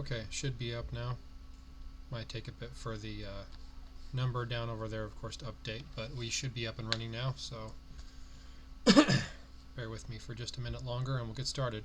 Okay, should be up now. Might take a bit for the number down over there, of course, to update, but we should be up and running now, so bear with me for just a minute longer and we'll get started.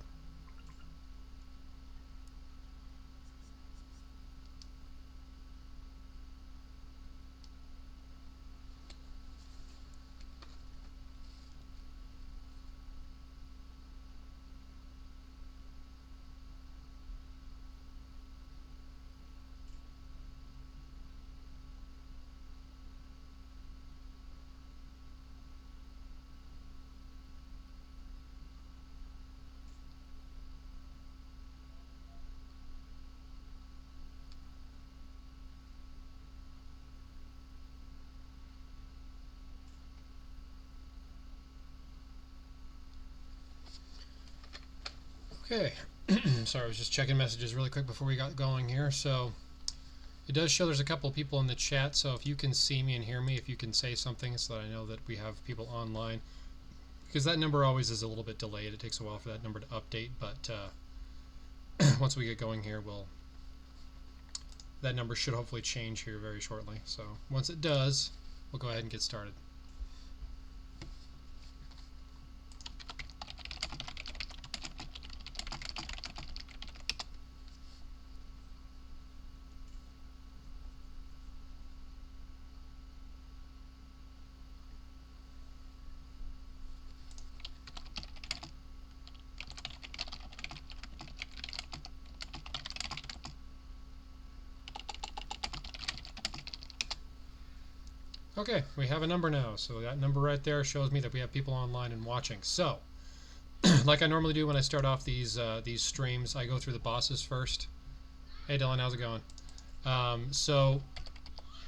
Okay, sorry, I was just checking messages really quick before we got going here. So it does show there's a couple of people in the chat, so if you can see me and hear me, if you can say something so that I know that we have people online. Because that number always is a little bit delayed. It takes a while for that number to update, but once we get going here, that number should hopefully change here very shortly. So once it does, we'll go ahead and get started. Okay, we have a number now, so that number right there shows me that we have people online and watching. So, like I normally do when I start off these streams, I go through the bosses first. Hey Dylan, how's it going? So,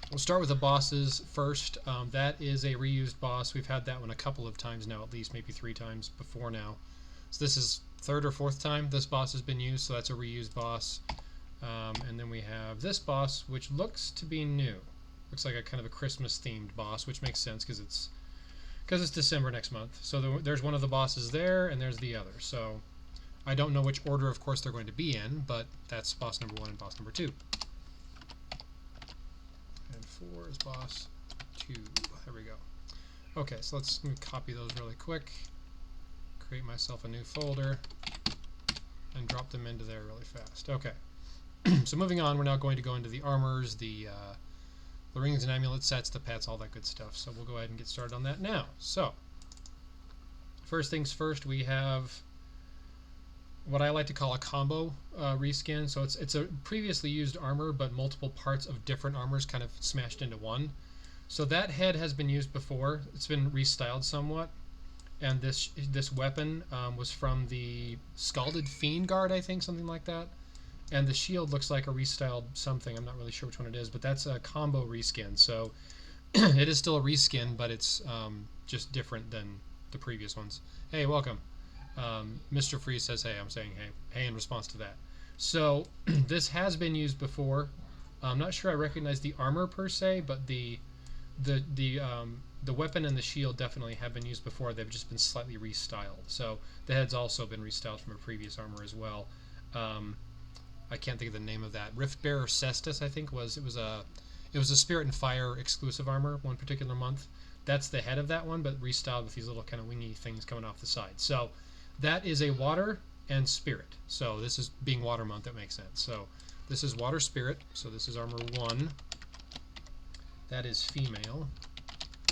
we'll start with the bosses first. That is a reused boss. We've had that one a couple of times now, at least maybe 3 times before now. So this is 3rd or 4th time this boss has been used, so that's a reused boss. And then we have this boss, which looks to be new. Looks like a kind of a Christmas themed boss, which makes sense because it's December next month. So there's one of the bosses there, and there's the other. So I don't know which order, of course, they're going to be in, but that's boss number 1 and boss number 2. And 4 is boss 2. There we go. Okay, so let me copy those really quick. Create myself a new folder and drop them into there really fast. Okay. So moving on, we're now going to go into the armors, the rings and amulet sets, the pets, all that good stuff. So we'll go ahead and get started on that now. So, first things first, we have what I like to call a combo reskin. So it's a previously used armor, but multiple parts of different armors kind of smashed into one. So that head has been used before. It's been restyled somewhat. And this weapon was from the Scalded Fiend Guard, I think, something like that. And the shield looks like a restyled something. I'm not really sure which one it is, but that's a combo reskin. So it is still a reskin, but it's just different than the previous ones. Hey, welcome. Mr. Freeze says, hey, I'm saying hey in response to that. So this has been used before. I'm not sure I recognize the armor per se, but the weapon and the shield definitely have been used before. They've just been slightly restyled. So the head's also been restyled from a previous armor as well. I can't think of the name of that. Riftbearer Cestus, I think, it was a Spirit and Fire exclusive armor one particular month. That's the head of that one, but restyled with these little kind of wingy things coming off the side. So that is a water and spirit. So this is being water month, that makes sense. So this is water spirit. So this is armor 1. That is female,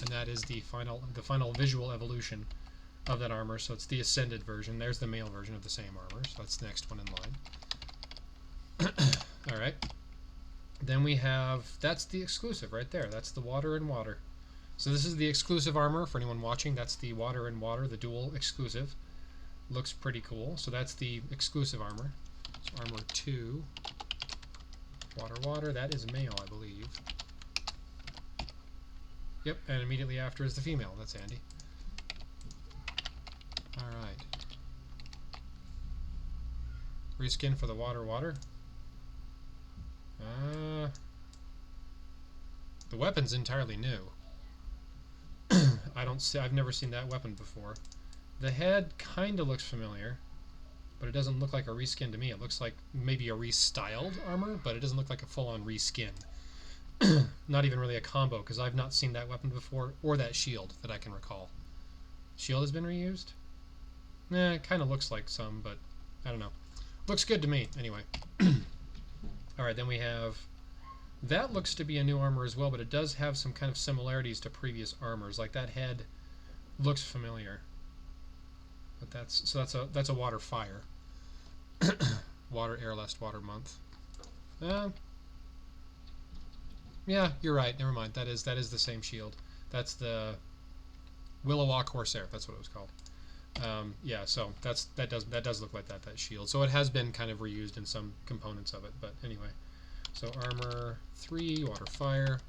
and that is the final visual evolution of that armor. So it's the ascended version. There's the male version of the same armor. So that's the next one in line. Alright, then we have, that's the exclusive right there, that's the water and water. So this is the exclusive armor for anyone watching. That's the water and water, the dual exclusive. Looks pretty cool. So that's the exclusive armor. So armor 2, water water, that is male, I believe. Yep, and immediately after is the female. That's handy. Alright, reskin for the water water. The weapon's entirely new. I've never seen that weapon before. The head kind of looks familiar. but it doesn't look like a reskin to me. It looks like maybe a restyled armor, but it doesn't look like a full-on reskin. Not even really a combo, because I've not seen that weapon before, or that shield that I can recall. Shield has been reused? Nah, it kind of looks like some, but I don't know. Looks good to me, anyway. Alright, then we have... That looks to be a new armor as well, but it does have some kind of similarities to previous armors. Like that head looks familiar. But that's a water fire. Water, air, last water month. Yeah, you're right. Never mind. That is the same shield. That's the Willowwalk Corsair. That's what it was called. Yeah, so that does look like that shield. So it has been kind of reused in some components of it. But anyway, so armor 3, water fire,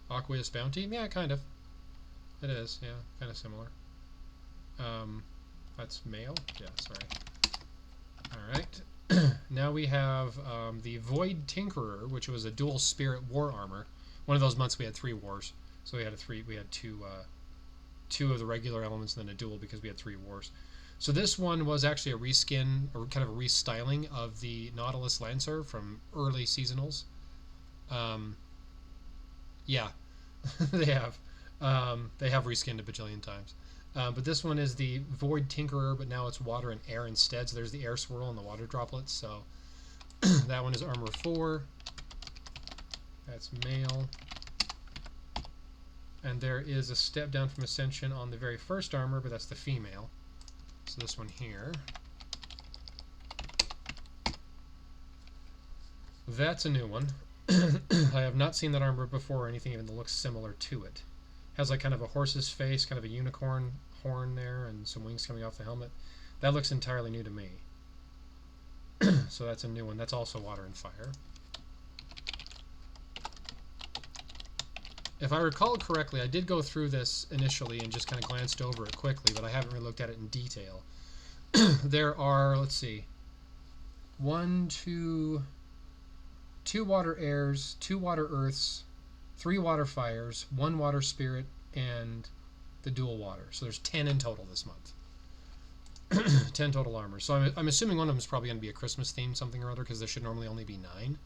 Aqueous Bounty. Yeah, kind of. It is. Yeah, kind of similar. That's male. Yeah, sorry. All right. Now we have the Void Tinkerer, which was a dual spirit war armor. One of those months we had 3 wars, so we had two of the regular elements and then a dual because we had 3 wars. So this one was actually a reskin, or kind of a restyling of the Nautilus Lancer from early seasonals. Yeah, they have reskinned a bajillion times. But this one is the Void Tinkerer, but now it's water and air instead. So there's the air swirl and the water droplets. So that one is armor 4. That's male. And there is a step down from Ascension on the very first armor, but that's the female. So this one here. That's a new one. I have not seen that armor before or anything even that looks similar to it. Has like kind of a horse's face, kind of a unicorn horn there, and some wings coming off the helmet. That looks entirely new to me. So that's a new one. That's also water and fire. If I recall correctly, I did go through this initially and just kind of glanced over it quickly, but I haven't really looked at it in detail. There are, let's see, 2 water airs, 2 water earths, 3 water fires, 1 water spirit, and the dual water. So there's 10 in total this month. 10 total armors. So I'm assuming one of them is probably going to be a Christmas theme, something or other, because there should normally only be 9.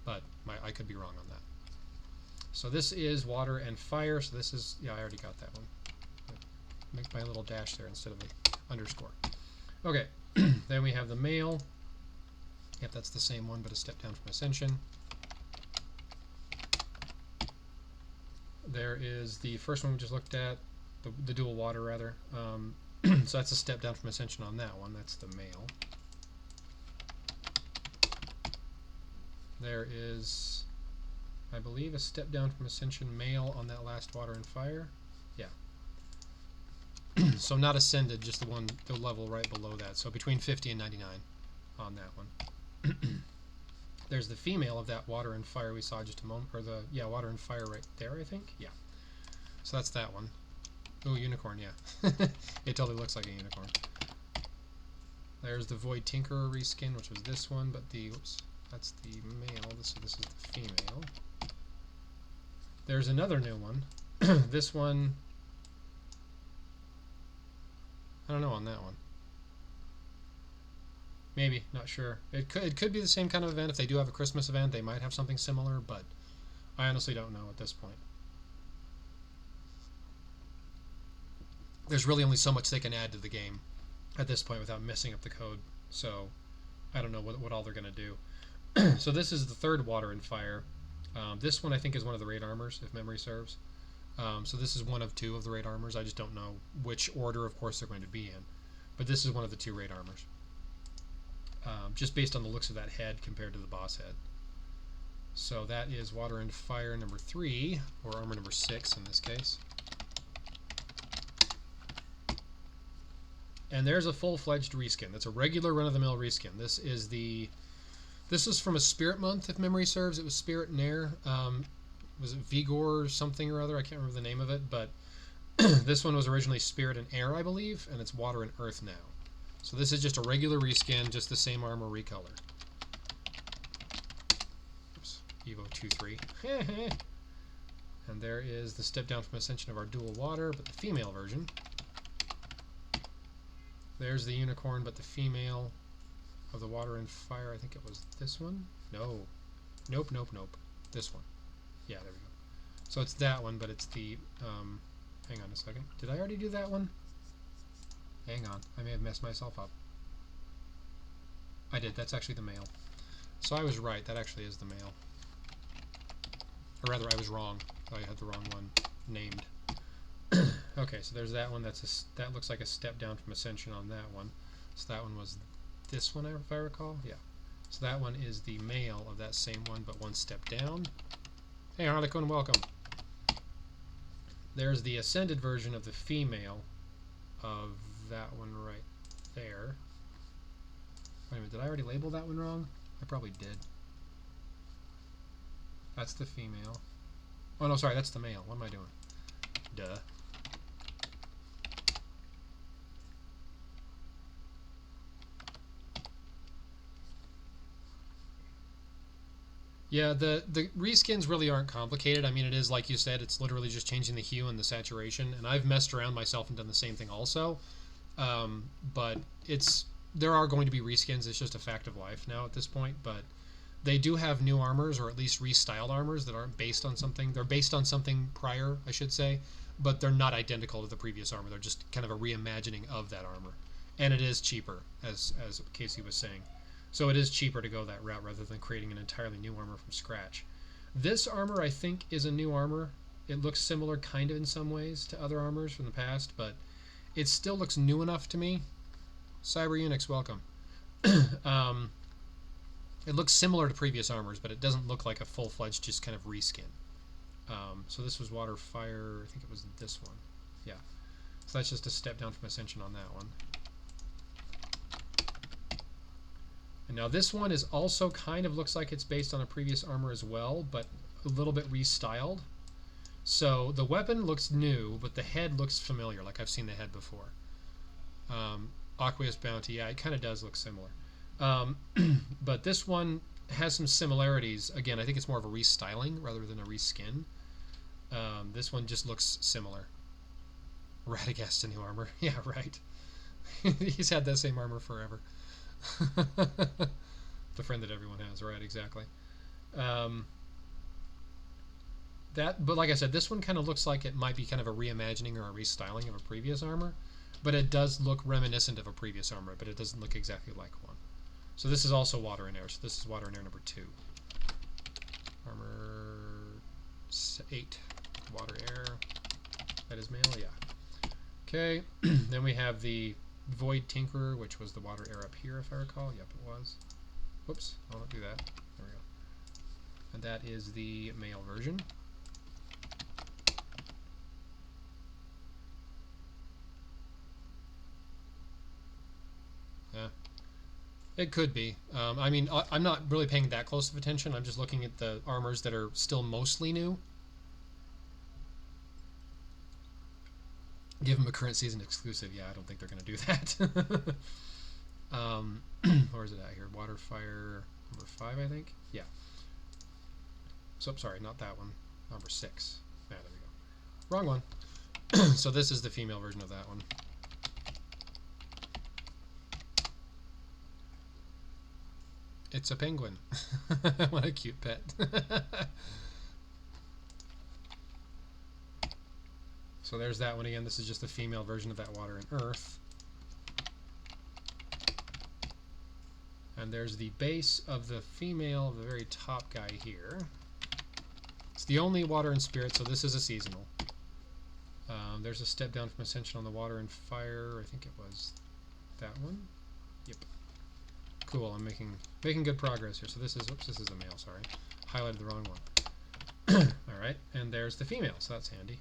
But I could be wrong on that. So this is water and fire. So this is, yeah, I already got that one. Make my little dash there instead of an underscore. Okay, then we have the male. Yep, that's the same one, but a step down from Ascension. There is the first one we just looked at, the dual water rather. So that's a step down from Ascension on that one. That's the male. There is, I believe, a step down from Ascension male on that last water and fire. Yeah. So not ascended, just the level right below that. So between 50 and 99 on that one. There's the female of that water and fire we saw just a moment, or water and fire right there, I think. Yeah. So that's that one. Oh, unicorn, yeah. It totally looks like a unicorn. There's the Void Tinkerer reskin, which was this one, but that's the male. This is the female. There's another new one. This one, I don't know on that one. Maybe, not sure. It could be the same kind of event. If they do have a Christmas event, they might have something similar, but I honestly don't know at this point. There's really only so much they can add to the game at this point without messing up the code, so I don't know what all they're going to do. So this is the third water and fire. This one I think is one of the raid armors, if memory serves. So this is one of 2 of the raid armors. I just don't know which order, of course, they're going to be in. But this is one of the 2 raid armors. Just based on the looks of that head compared to the boss head. So that is water and fire number 3, or armor number 6 in this case. And there's a full-fledged reskin. That's a regular run-of-the-mill reskin. This is from a Spirit month, if memory serves. It was Spirit and Air. Was it Vigor or something or other? I can't remember the name of it, but this one was originally Spirit and Air, I believe, and it's Water and Earth now. So this is just a regular reskin, just the same armor recolor. Oops, Evo 2-3. And there is the step down from Ascension of our dual water, but the female version. there's the unicorn, but the female of the water and fire, I think it was this one? No. Nope, nope, nope. This one. Yeah, there we go. So it's that one, but it's the, hang on a second. Did I already do that one? Hang on. I may have messed myself up. I did. That's actually the male. So I was right. That actually is the male. Or rather, I was wrong. I had the wrong one named. Okay, so there's that one. That looks like a step down from Ascension on that one. So that one was this one, if I recall. Yeah. So that one is the male of that same one, but one step down. Hey, Harlequin, welcome. There's the ascended version of the female of that one right there. Wait a minute, did I already label that one wrong? I probably did. That's the female. Oh no, sorry, that's the male. What am I doing? Duh. Yeah, the reskins really aren't complicated. I mean, it is, like you said, it's literally just changing the hue and the saturation. And I've messed around myself and done the same thing also. But there are going to be reskins. It's just a fact of life now at this point. But they do have new armors, or at least restyled armors that aren't based on something. They're based on something prior, I should say, but they're not identical to the previous armor. They're just kind of a reimagining of that armor. And it is cheaper, as Casey was saying. So it is cheaper to go that route rather than creating an entirely new armor from scratch. This armor, I think, is a new armor. It looks similar kind of in some ways to other armors from the past, but it still looks new enough to me. Cyber Unix, welcome. It looks similar to previous armors, but it doesn't look like a full-fledged just kind of reskin. So this was Water, Fire, I think it was this one. Yeah. So that's just a step down from Ascension on that one. And now this one is also kind of looks like it's based on a previous armor as well, but a little bit restyled. So the weapon looks new, but the head looks familiar, like I've seen the head before. Aqueous Bounty, yeah, it kind of does look similar. But this one has some similarities. Again, I think it's more of a restyling rather than a reskin. This one just looks similar. Radagast's new armor. Yeah, right. He's had that same armor forever. The friend that everyone has, right? Exactly. But like I said, this one kind of looks like it might be kind of a reimagining or a restyling of a previous armor, but it does look reminiscent of a previous armor, but it doesn't look exactly like one. So this is also Water and Air. So this is Water and Air number 2. Armor 8. Water, Air. That is male, yeah. Okay. Then we have the Void Tinkerer, which was the Water, Air up here, if I recall. Yep, it was. Whoops, I'll not do that. There we go. And that is the male version. Yeah. It could be. I mean, I'm not really paying that close of attention. I'm just looking at the armors that are still mostly new. Give them a current season exclusive. Yeah, I don't think they're going to do that. Where is it at here? Water, Fire, number 5, I think. Yeah. So, sorry, not that one. Number 6. Yeah, there we go. Wrong one. So this is the female version of that one. It's a penguin. What a cute pet. So there's that one again. This is just the female version of that Water and Earth. And there's the base of the female of the very top guy here. It's the only Water and Spirit, so this is a seasonal. There's a step down from Ascension on the Water and Fire. I think it was that one. Yep. Cool. I'm making good progress here. So this is, oops, this is the male. Sorry, highlighted the wrong one. All right, and there's the female. So that's handy.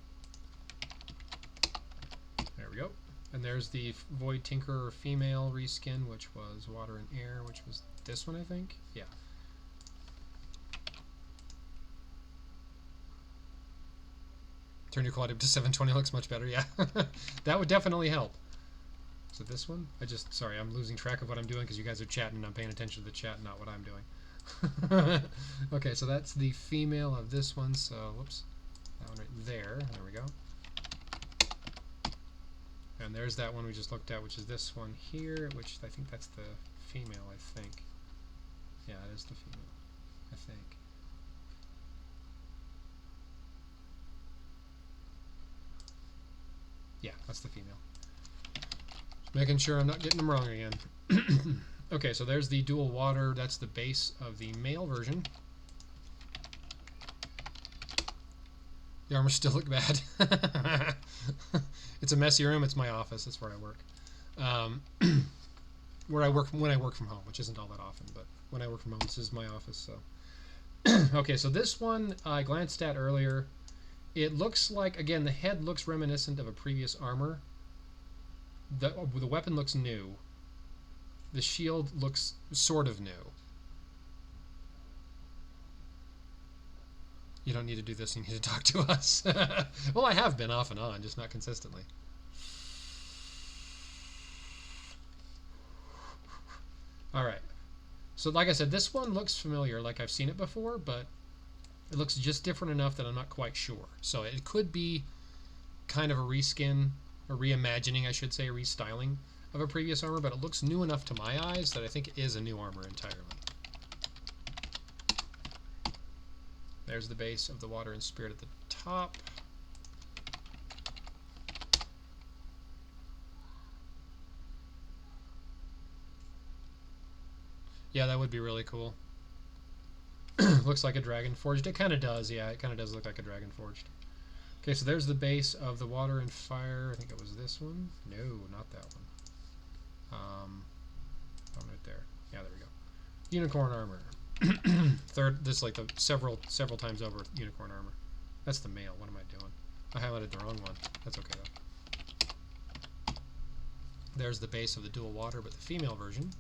There we go. And there's the Void Tinkerer female reskin, which was Water and Air, which was this one, I think. Yeah. Turn your quality up to 720 looks much better. Yeah, that would definitely help. So this one, sorry, I'm losing track of what I'm doing because you guys are chatting and I'm paying attention to the chat, not what I'm doing. Okay, so that's the female of this one. So, whoops, that one right there. There we go. And there's that one we just looked at, which is this one here, which I think that's the female, I think. Yeah, it is the female, I think. Yeah, that's the female. Making sure I'm not getting them wrong again. Okay, so there's the dual water. That's the base of the male version. The armors still look bad. It's a messy room. It's my office. That's where I work. Where I work when I work from home, which isn't all that often, but when I work from home, this is my office. So, okay, so this one I glanced at earlier. It looks like, again, the head looks reminiscent of a previous armor. The weapon looks new. The shield looks sort of new. You don't need to do this, you need to talk to us. Well, I have been off and on, just not consistently. Alright. So like I said, this one looks familiar, like I've seen it before, but it looks just different enough that I'm not quite sure. So it could be kind of a reskin, a reimagining, I should say, a restyling of a previous armor, but it looks new enough to my eyes that I think it is a new armor entirely. There's the base of the water and spirit at the top. Yeah, that would be really cool. Looks like a dragon forged. It kind of does, yeah, it kind of does look like a dragon forged. Okay, so there's the base of the water and fire. I think it was this one. No, not that one. Right there. Yeah, there we go. Unicorn armor. Third, this is like the several times over unicorn armor. That's the male. What am I doing? I highlighted the wrong one. That's okay though. There's the base of the dual water, but the female version.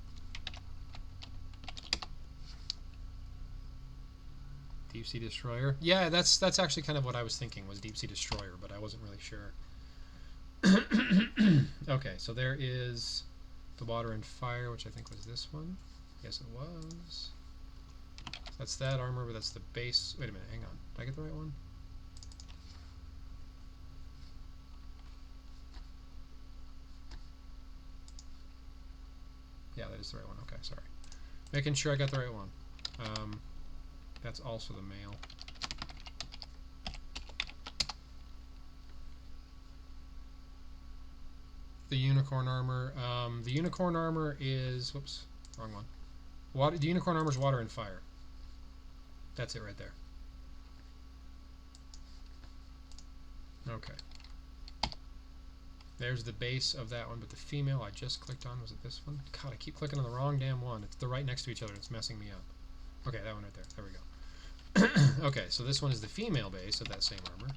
Deep Sea Destroyer. Yeah, that's actually kind of what I was thinking was Deep Sea Destroyer, but I wasn't really sure. Okay, so there is the water and fire, which I think was this one. Yes, it was. So that's that armor, but that's the base. Wait a minute, hang on. Did I get the right one? Yeah, that is the right one. Okay, sorry. Making sure I got the right one. That's also the male. The unicorn armor. The unicorn armor is, whoops, wrong one. Water. The unicorn armor is water and fire. That's it right there. Okay. There's the base of that one, but the female I just clicked on, was it this one? God, I keep clicking on the wrong damn one. They're right next to each other. It's messing me up. Okay, that one right there. There we go. Okay, so this one is the female base of that same armor.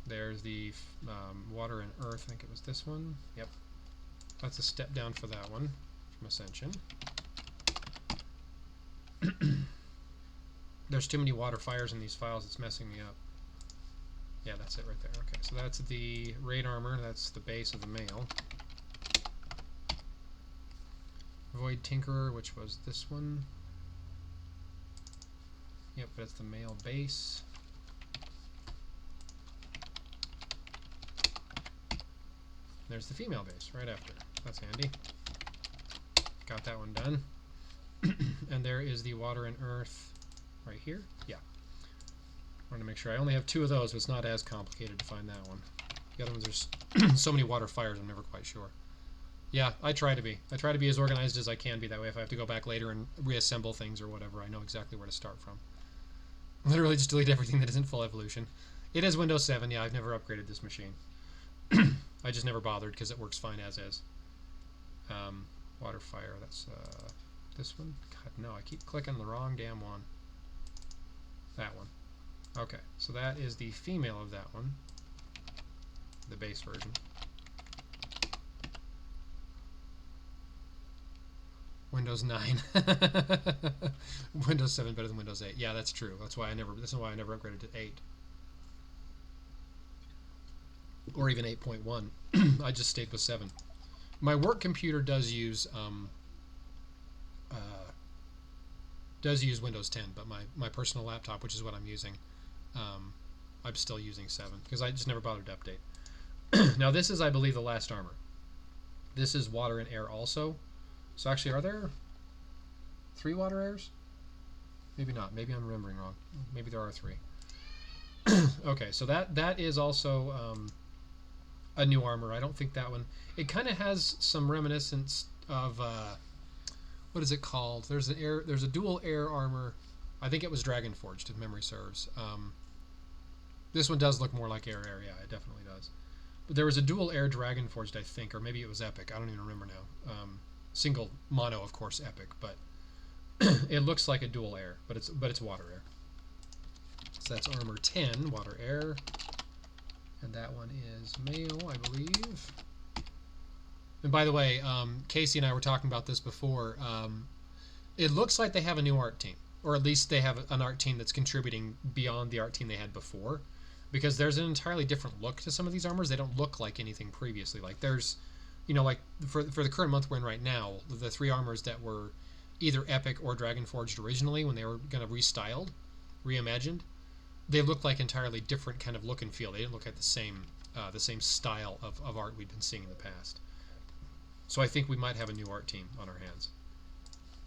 There's the water and earth. I think it was this one. Yep. That's a step down for that one from Ascension. There's too many water fires in these files. It's messing me up. Yeah, that's it right there. Okay, so that's the raid armor. That's the base of the male. Void Tinkerer, which was this one. Yep, that's the male base. There's the female base right after. That's handy. Got that one done. And there is the water and earth right here. Yeah. I want to make sure. I only have 2 of those, but it's not as complicated to find that one. The other ones, there's so many water fires, I'm never quite sure. Yeah, I try to be. I try to be as organized as I can be. That way, if I have to go back later and reassemble things or whatever, I know exactly where to start from. Literally just delete everything that isn't full evolution. It is Windows 7. Yeah, I've never upgraded this machine. I just never bothered because it works fine as is. Water fire, that's this one? God, no, I keep clicking the wrong damn one. That one. Okay, so that is the female of that one. The base version. Windows 9. Windows 7 better than Windows 8. Yeah, that's true. That's why I never upgraded to 8. Or even 8.1. I just stayed with 7. My work computer does use does use Windows 10, but my personal laptop, which is what I'm using, I'm still using 7 because I just never bothered to update. Now this is, I believe, the last armor. This is water and air also. So actually, are there 3 water airs? Maybe not. Maybe I'm remembering wrong. Maybe there are 3. Okay, so that is also a new armor. I don't think that one. It kind of has some reminiscence of what is it called? There's a dual air armor. I think it was Dragon Forged, if memory serves. This one does look more like air. Yeah, it definitely does. But there was a dual air Dragon Forged, I think, or maybe it was Epic. I don't even remember now. Single mono, of course, Epic, but it looks like a dual air, but it's water air. So that's armor 10, water air, and that one is male, I believe. And by the way, Casey and I were talking about this before. It looks like they have a new art team, or at least they have an art team that's contributing beyond the art team they had before, because there's an entirely different look to some of these armors. They don't look like anything previously. Like there's, like for the current month we're in right now, the 3 armors that were either Epic or Dragon Forged originally when they were going to restyled, reimagined, they looked like entirely different kind of look and feel. They didn't look like the same style of art we'd been seeing in the past. So I think we might have a new art team on our hands,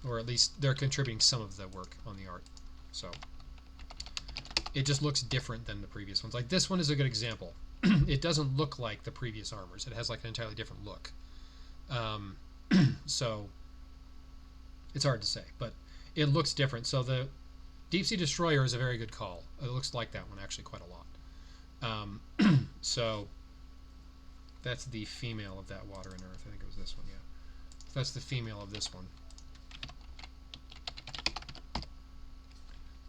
or at least they're contributing some of the work on the art. So it just looks different than the previous ones. Like this one is a good example. It doesn't look like the previous armors. It has like an entirely different look. So it's hard to say, but it looks different. So the Deep Sea Destroyer is a very good call. It looks like that one actually quite a lot. So that's the female of that Water and Earth. I think it was this one, yeah. That's the female of this one.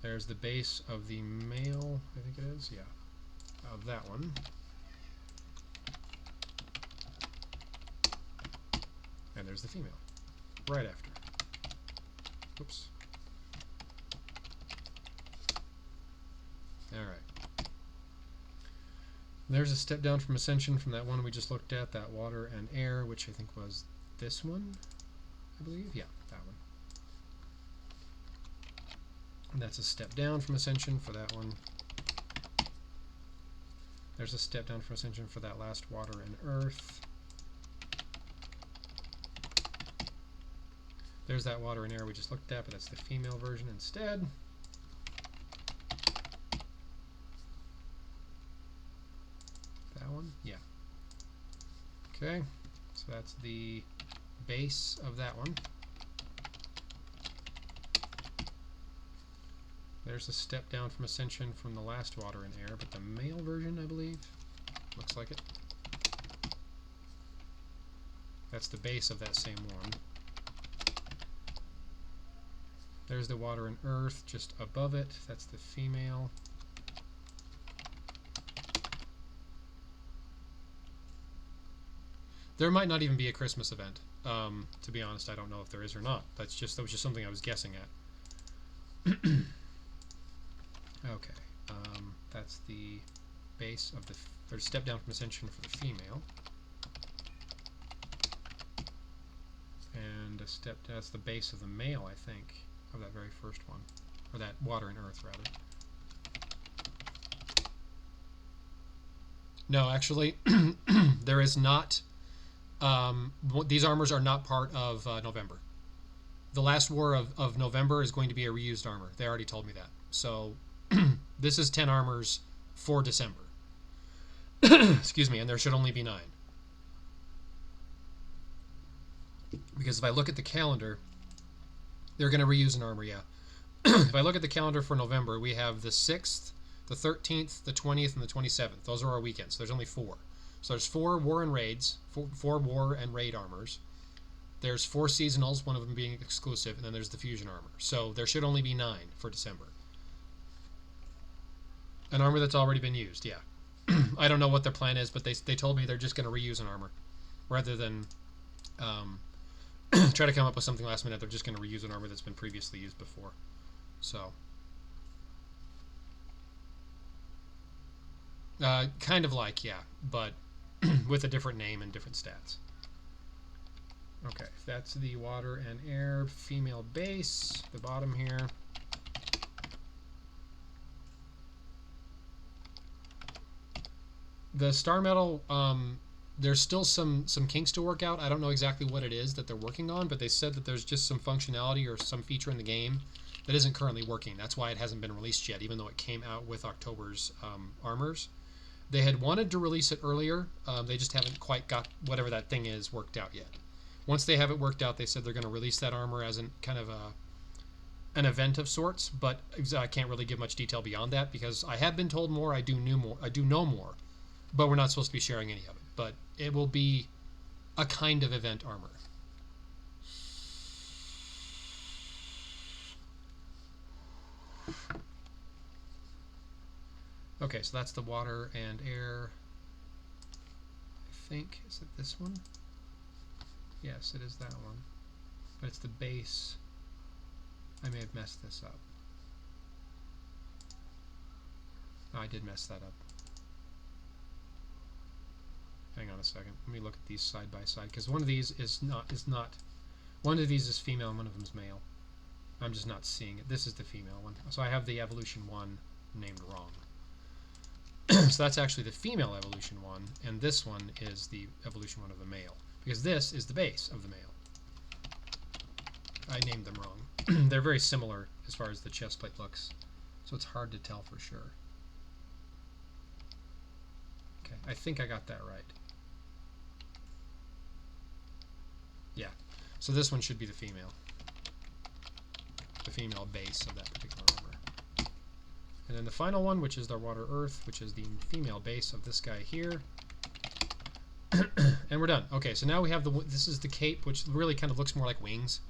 There's the base of the male, I think it is, yeah, of that one. And there's the female, right after. Oops. Alright. There's a step down from Ascension from that one we just looked at, that Water and Air, which I think was this one, I believe. Yeah, that one. And that's a step down from Ascension for that one. There's a step down from Ascension for that last Water and Earth. There's that Water and Air we just looked at, but that's the female version instead. That one? Yeah. Okay, so that's the base of that one. There's a step down from Ascension from the last Water and Air, but the male version, I believe. Looks like it. That's the base of that same one. There's the Water and Earth just above it. That's the female. There might not even be a Christmas event. To be honest, I don't know if there is or not. That was just something I was guessing at. Okay, that's the base of the. There's a step down from Ascension for the female, and a step. That's the base of the male, I think, of that very first one, or that Water and Earth, rather. No, actually, there is not. These armors are not part of November. The last war of November is going to be a reused armor. They already told me that. So this is 10 armors for December. Excuse me, and there should only be 9. Because if I look at the calendar, they're going to reuse an armor, yeah. If I look at the calendar for November, we have the 6th, the 13th, the 20th, and the 27th. Those are our weekends. There's only 4. So there's 4 war and raids, 4 war and raid armors. There's 4 seasonals, one of them being exclusive, and then there's the fusion armor. So there should only be 9 for December. An armor that's already been used, yeah. I don't know what their plan is, but they told me they're just going to reuse an armor. Rather than try to come up with something last minute, they're just going to reuse an armor that's been previously used before. So, kind of like, yeah, but with a different name and different stats. Okay, that's the Water and Air female base, the bottom here. The star metal, there's still some kinks to work out. I don't know exactly what it is that they're working on, but they said that there's just some functionality or some feature in the game that isn't currently working. That's why it hasn't been released yet, even though it came out with October's armors. They had wanted to release it earlier. They just haven't quite got whatever that thing is worked out yet. Once they have it worked out, they said they're going to release that armor as kind of an event of sorts, but I can't really give much detail beyond that because I have been told more. I do know more, but we're not supposed to be sharing any of it. But it will be a kind of event armor. Okay, so that's the water and air. I think, is it this one? Yes, it is that one. But it's the base. I may have messed this up. Oh, I did mess that up. Hang on a second. Let me look at these side by side, because one of these is not. One of these is female and one of them is male. I'm just not seeing it. This is the female one. So I have the evolution 1 named wrong. So that's actually the female evolution 1, and this one is the evolution 1 of the male, because this is the base of the male. I named them wrong. They're very similar as far as the chest plate looks, so it's hard to tell for sure. Okay, I think I got that right. Yeah, so this one should be the female base of that particular armor. And then the final one, which is the water earth, which is the female base of this guy here. And we're done. Okay, so now we have this is the cape, which really kind of looks more like wings,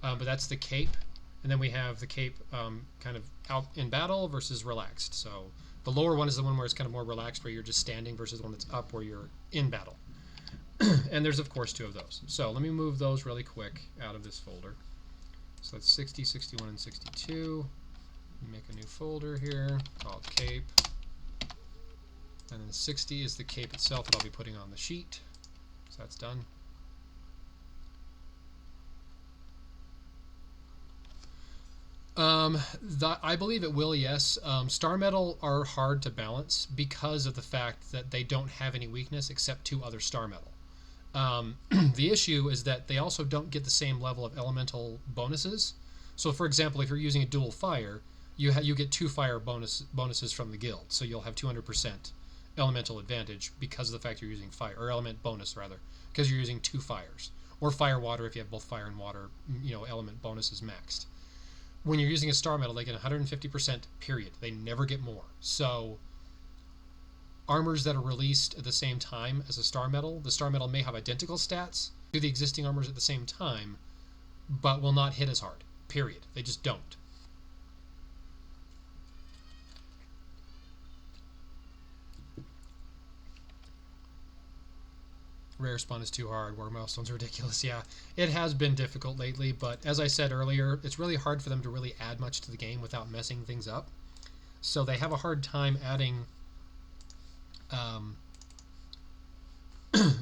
but that's the cape. And then we have the cape kind of out in battle versus relaxed. So the lower one is the one where it's kind of more relaxed, where you're just standing, versus the one that's up where you're in battle. And there's of course 2 of those. So let me move those really quick out of this folder. So that's 60, 61, and 62. Make a new folder here called cape. And then 60 is the cape itself that I'll be putting on the sheet. So that's done. I believe it will, yes. Star metal are hard to balance because of the fact that they don't have any weakness except 2 other star metal. The issue is that they also don't get the same level of elemental bonuses. So for example, if you're using a dual fire, you get 2 fire bonuses from the guild, so you'll have 200% elemental advantage because of the fact you're using fire, or element bonus rather, because you're using 2 fires, or fire water if you have both fire and water, element bonuses maxed. When you're using a star metal, they get 150% period. They never get more. So armors that are released at the same time as a star metal, the star metal may have identical stats to the existing armors at the same time, but will not hit as hard. Period. They just don't. Rare spawn is too hard. War milestones are ridiculous. Yeah, it has been difficult lately, but as I said earlier, it's really hard for them to really add much to the game without messing things up. So they have a hard time adding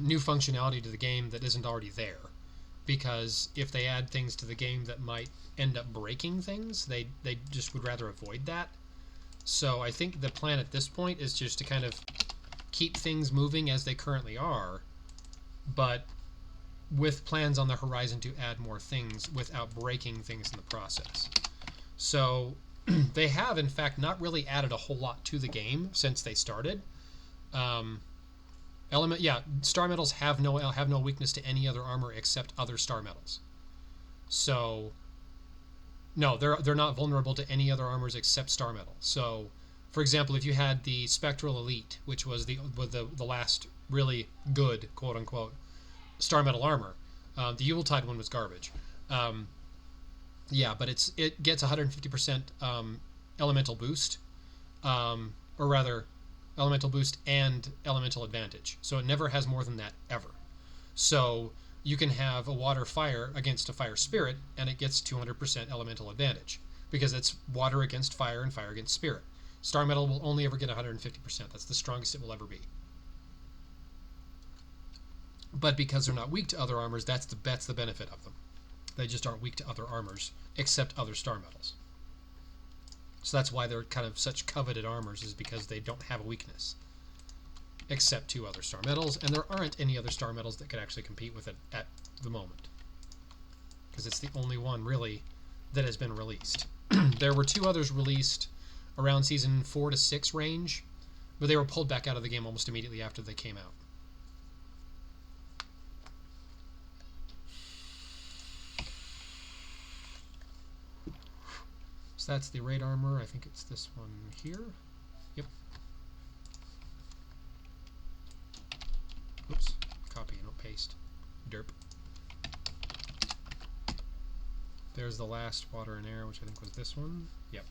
new functionality to the game that isn't already there. Because if they add things to the game that might end up breaking things, they just would rather avoid that. So I think the plan at this point is just to kind of keep things moving as they currently are, but with plans on the horizon to add more things without breaking things in the process. So they have, in fact, not really added a whole lot to the game since they started. Star metals have no weakness to any other armor except other star metals. So no, they're not vulnerable to any other armors except star metal. So, for example, if you had the Spectral Elite, which was the last really good, quote unquote, star metal armor, the Yuletide one was garbage. But it gets 150% elemental boost, or rather, elemental boost and elemental advantage. So it never has more than that ever. So you can have a water fire against a fire spirit, and it gets 200% elemental advantage because it's water against fire and fire against spirit. Star metal will only ever get 150%. That's the strongest it will ever be. But because they're not weak to other armors, that's the benefit of them. They just aren't weak to other armors, except other star metals. So that's why they're kind of such coveted armors, is because they don't have a weakness. except 2 other star metals, and there aren't any other star metals that could actually compete with it at the moment, because it's the only one really that has been released. There were 2 others released around season 4 to 6 range, but they were pulled back out of the game almost immediately after they came out. So that's the raid armor. I think it's this one here. Yep. Oops. Copy, no paste. Derp. There's the last water and air, which I think was this one. Yep.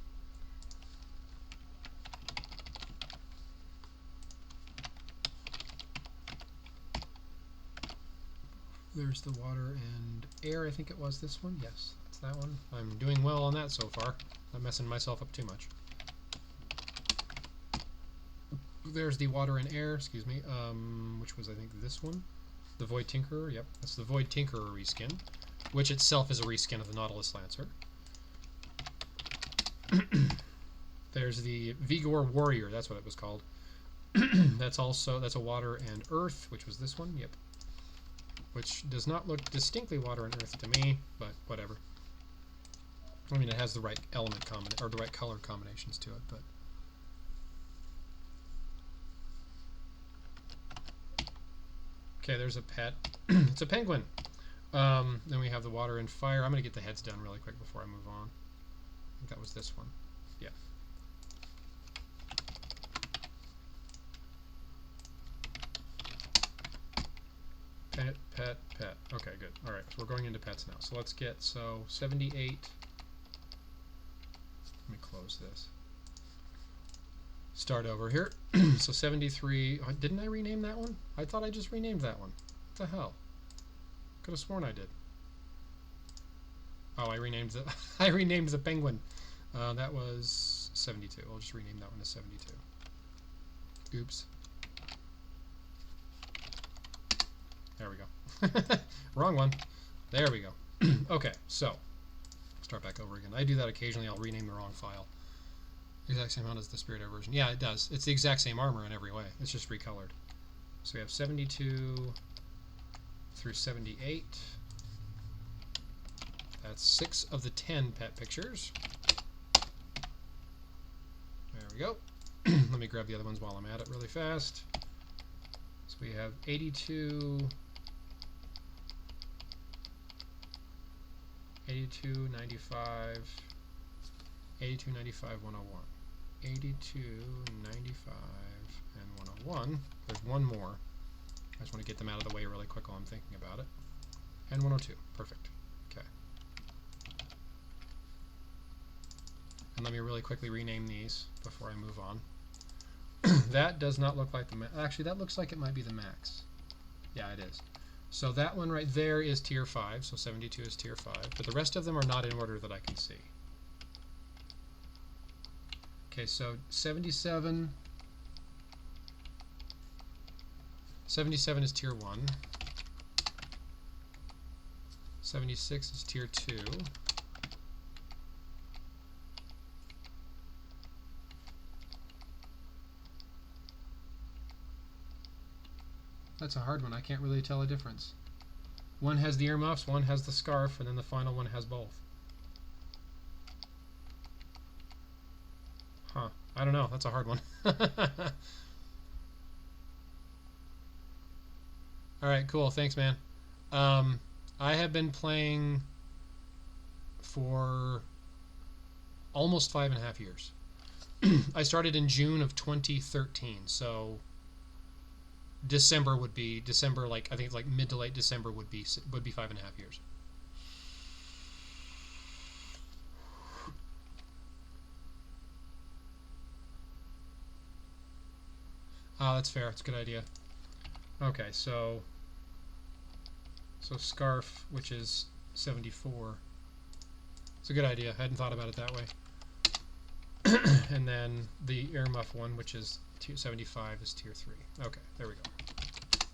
There's the water and air. I think it was this one. Yes, that's that one. I'm doing well on that so far. Not messing myself up too much. There's the water and air, excuse me, which was I think this one. The Void Tinkerer, yep. That's the Void Tinkerer reskin, which itself is a reskin of the Nautilus Lancer. There's the Vigor Warrior, that's what it was called. That's a water and earth, which was this one, yep. Which does not look distinctly water and earth to me, but whatever. I mean, it has the right element or the right color combinations to it, but okay, there's a pet. It's a penguin. Then we have the water and fire. I'm going to get the heads done really quick before I move on. I think that was this one. Yeah. Pet, pet, pet. Okay, good. All right, so we're going into pets now. So let's get, 78. Let me close this. Start over here. So 73. Oh, didn't I rename that one? I thought I just renamed that one. What the hell? Could have sworn I did. Oh, I renamed the penguin. That was 72. I'll just rename that one to 72. Oops. There we go. Wrong one. There we go. Okay, so start back over again. I do that occasionally. I'll rename the wrong file. Exact same amount as the Spirit Air version. Yeah, it does. It's the exact same armor in every way. It's just recolored. So we have 72 through 78. That's 6 of the 10 pet pictures. There we go. Let me grab the other ones while I'm at it really fast. So we have 82, 95, 82, 95, 101. 82, 95, and 101. There's one more. I just want to get them out of the way really quick while I'm thinking about it. And 102. Perfect. Okay. And let me really quickly rename these before I move on. That does not look like the max. Actually, that looks like it might be the max. Yeah, it is. So that one right there is tier 5. So 72 is tier 5. But the rest of them are not in order that I can see. Okay, so 77 is tier 1. 76 is tier 2. That's a hard one. I can't really tell a difference. One has the earmuffs, one has the scarf, and then the final one has both. Huh. I don't know. That's a hard one. Alright, cool. Thanks, man. I have been playing for almost 5.5 years. I started in June of 2013, so December, like I think it's like mid to late December would be 5.5 years. Ah, that's fair. It's a good idea. Okay, so scarf, which is 74. It's a good idea. I hadn't thought about it that way. And then the earmuff one, which is tier 75, is tier 3. Okay, there we go.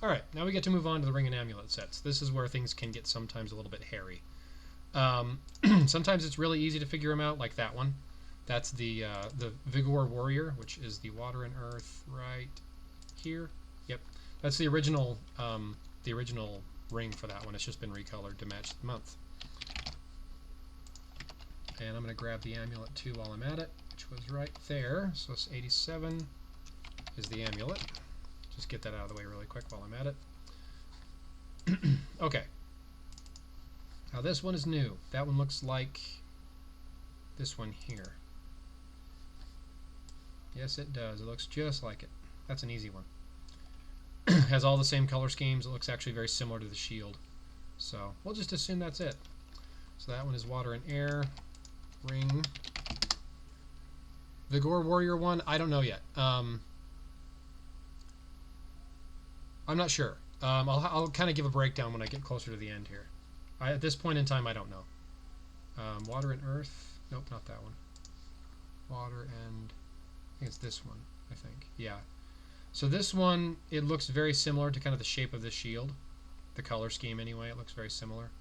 Alright, now we get to move on to the ring and amulet sets. This is where things can get sometimes a little bit hairy. Sometimes it's really easy to figure them out, like that one. That's the Vigor Warrior, which is the water and earth right here. That's the original ring for that one. It's just been recolored to match the month. And I'm going to grab the amulet too while I'm at it, which was right there. So it's 87 is the amulet. Just get that out of the way really quick while I'm at it. Okay. Now this one is new. That one looks like this one here. Yes, it does. It looks just like it. That's an easy one. Has all the same color schemes. It looks actually very similar to the shield. So we'll just assume that's it. So that one is water and air. Ring. The Gore Warrior one, I don't know yet. I'm not sure. I'll kind of give a breakdown when I get closer to the end here. At this point in time, I don't know. Water and earth. Nope, not that one. Water and... I think it's this one, I think. Yeah. So this one, it looks very similar to kind of the shape of this shield. The color scheme, anyway, it looks very similar.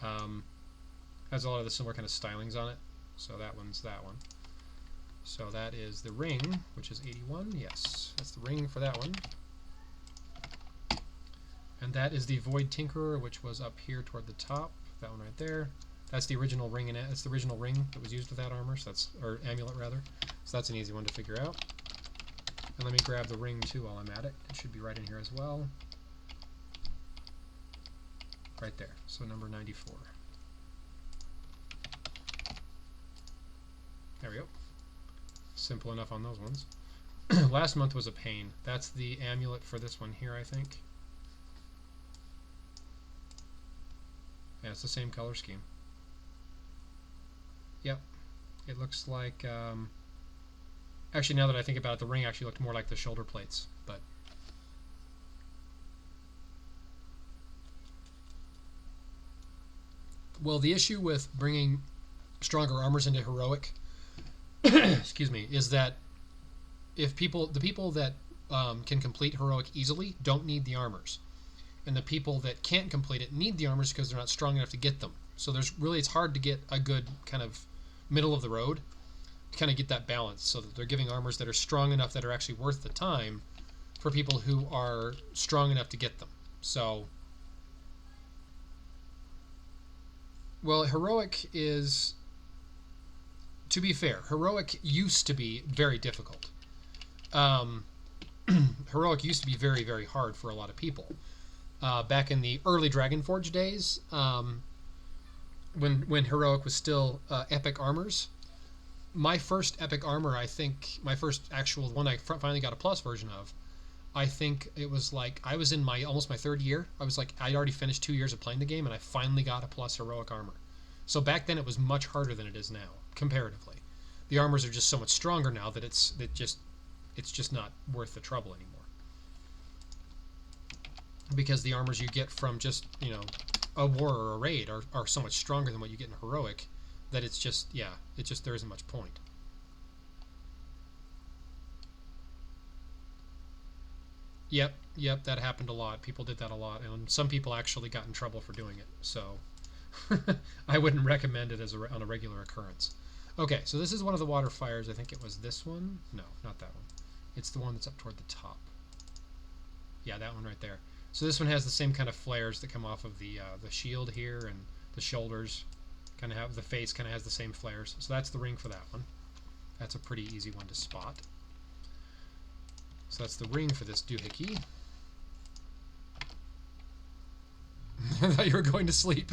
Has a lot of the similar kind of stylings on it. So that one's that one. So that is the ring, which is 81. Yes, that's the ring for that one. And that is the Void Tinkerer, which was up here toward the top. That one right there. That's the original ring, and it's the original ring that was used with that armor. So that's, or amulet rather. So that's an easy one to figure out. And let me grab the ring too while I'm at it. It should be right in here as well. Right there. So number 94. There we go. Simple enough on those ones. Last month was a pain. That's the amulet for this one here, I think. Yeah, it's the same color scheme. Yep. It looks like... actually, now that I think about it, the ring actually looked more like the shoulder plates. But well, the issue with bringing stronger armors into heroic excuse me, is that if the people that can complete heroic easily don't need the armors, and the people that can't complete it need the armors because they're not strong enough to get them. So it's hard to get a good kind of middle of the road to kind of get that balance, so that they're giving armors that are strong enough that are actually worth the time for people who are strong enough to get them. So, well, heroic is, to be fair, heroic used to be very difficult. Heroic used to be very, very hard for a lot of people. Back in the early Dragonforge days, when heroic was still epic armors, my first epic armor, I think, my first actual one I finally got a plus version of, I think it was like, I was in almost my third year. I was like, I'd already finished 2 years of playing the game, and I finally got a plus heroic armor. So back then it was much harder than it is now, comparatively. The armors are just so much stronger now that it's just not worth the trouble anymore. Because the armors you get from just, you know, a war or a raid are so much stronger than what you get in heroic that it's just, yeah, there isn't much point. Yep, that happened a lot. People did that a lot, and some people actually got in trouble for doing it. So I wouldn't recommend it on a regular occurrence. Okay, so this is one of the water fires. I think it was this one. No, not that one. It's the one that's up toward the top. Yeah, that one right there. So this one has the same kind of flares that come off of the shield here, and the shoulders kind of have, the face kind of has the same flares. So that's the ring for that one. That's a pretty easy one to spot. So that's the ring for this doohickey. I thought you were going to sleep.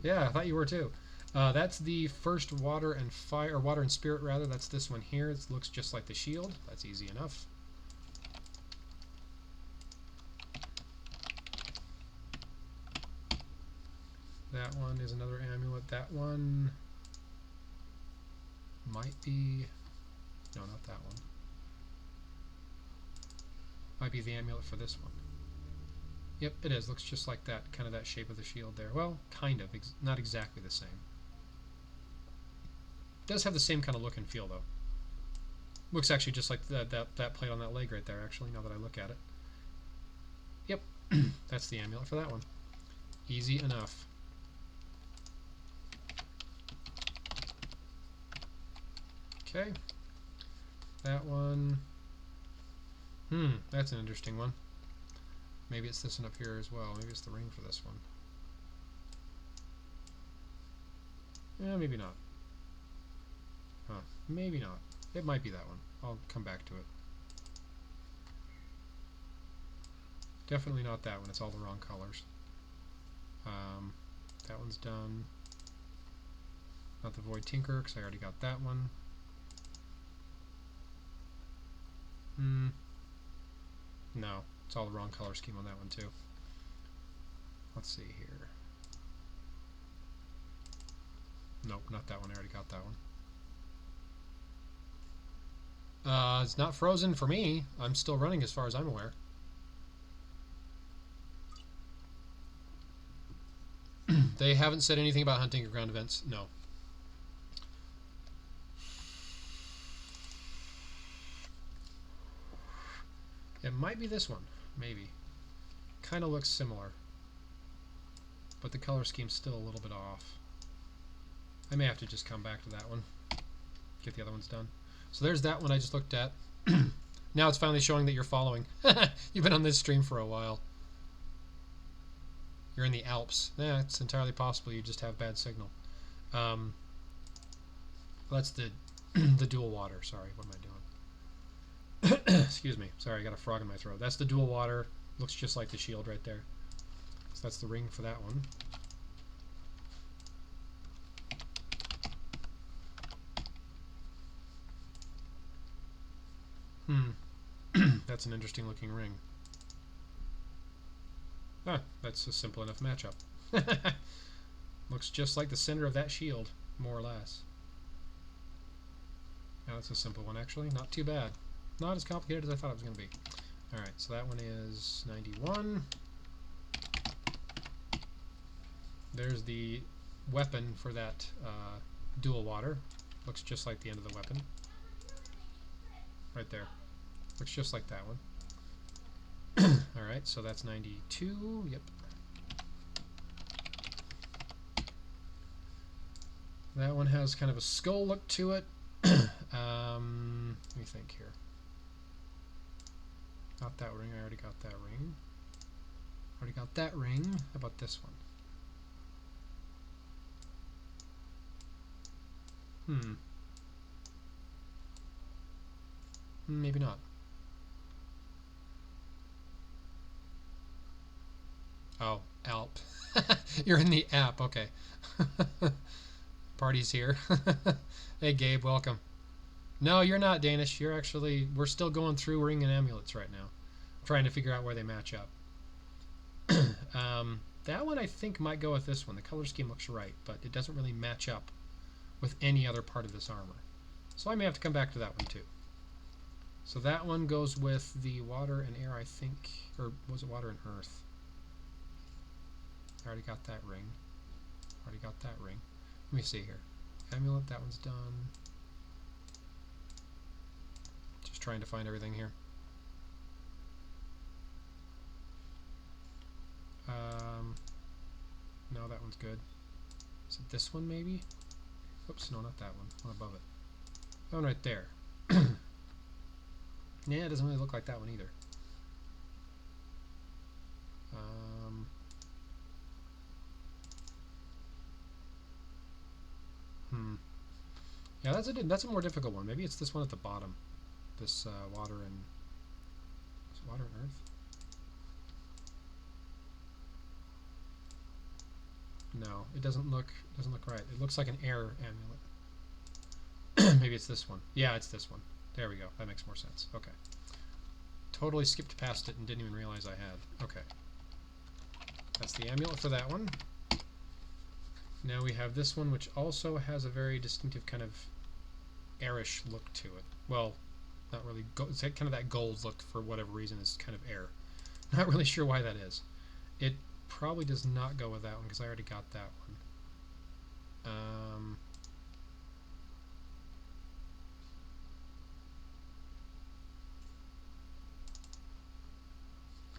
Yeah, I thought you were too. That's the first water and fire, or water and spirit rather. That's this one here. It looks just like the shield. That's easy enough. That one is another amulet. That one might be... No, not that one. Might be the amulet for this one. Yep, it is. Looks just like that, kind of that shape of the shield there. Well, kind of. Not exactly the same. It does have the same kind of look and feel, though. Looks actually just like that plate on that leg right there, actually, now that I look at it. Yep, that's the amulet for that one. Easy enough. Okay. That one... that's an interesting one. Maybe it's this one up here as well. Maybe it's the ring for this one. Yeah, maybe not. Huh. Maybe not. It might be that one. I'll come back to it. Definitely not that one. It's all the wrong colors. That one's done. Not the Void Tinker, because I already got that one. No. It's all the wrong color scheme on that one, too. Let's see here. Nope, not that one. I already got that one. It's not frozen for me. I'm still running as far as I'm aware. They haven't said anything about hunting or ground events. No. It might be this one. Maybe. Kind of looks similar. But the color scheme's still a little bit off. I may have to just come back to that one. Get the other ones done. So there's that one I just looked at. Now it's finally showing that you're following. You've been on this stream for a while. You're in the Alps. Yeah, it's entirely possible you just have bad signal. That's the the dual water. Sorry, what am I doing? Excuse me. Sorry, I got a frog in my throat. That's the dual water. Looks just like the shield right there. So that's the ring for that one. That's an interesting looking ring. Ah, that's a simple enough matchup. Looks just like the center of that shield, more or less. Now that's a simple one, actually. Not too bad. Not as complicated as I thought it was going to be. Alright, so that one is 91. There's the weapon for that dual water. Looks just like the end of the weapon. Right there. Looks just like that one. Alright, so that's 92. Yep. That one has kind of a skull look to it. Let me think here. Not that ring. I already got that ring. Already got that ring. How about this one? Maybe not. Oh, Alp. You're in the app. Okay. Party's here. Hey, Gabe, welcome. No, you're not Danish. You're actually... We're still going through ring and amulets right now. Trying to figure out where they match up. That one I think might go with this one. The color scheme looks right, but it doesn't really match up with any other part of this armor. So I may have to come back to that one too. So that one goes with the water and air, I think. Or was it water and earth? I already got that ring. Already got that ring. Let me see here. Amulet, that one's done. Just trying to find everything here. No, that one's good. Is it this one maybe? Oops, no, not that one. One above it. That one right there. Yeah, it doesn't really look like that one either. Yeah, that's a more difficult one. Maybe it's this one at the bottom. This water and... Is it water and earth? No, it doesn't look right. It looks like an air amulet. Maybe it's this one. Yeah, it's this one. There we go. That makes more sense. Okay. Totally skipped past it and didn't even realize I had. Okay. That's the amulet for that one. Now we have this one, which also has a very distinctive kind of airish look to it. Well, not really. It's kind of that gold look for whatever reason. Is kind of air. Not really sure why that is. It probably does not go with that one because I already got that one.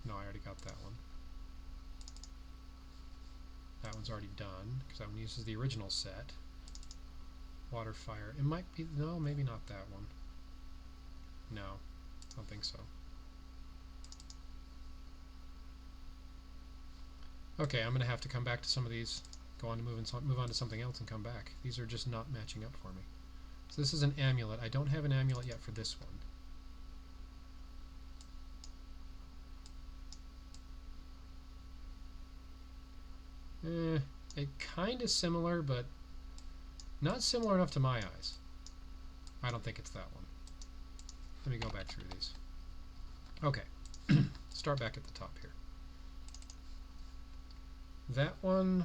No, I already got that one. That one's already done because that one uses the original set. Water, fire. It might be... No, maybe not that one. No, I don't think so. Okay, I'm going to have to come back to some of these. Go on to move on to something else and come back. These are just not matching up for me. So this is an amulet. I don't have an amulet yet for this one. It kind of similar, but not similar enough to my eyes. I don't think it's that one. Let me go back through these. Okay, start back at the top here. That one,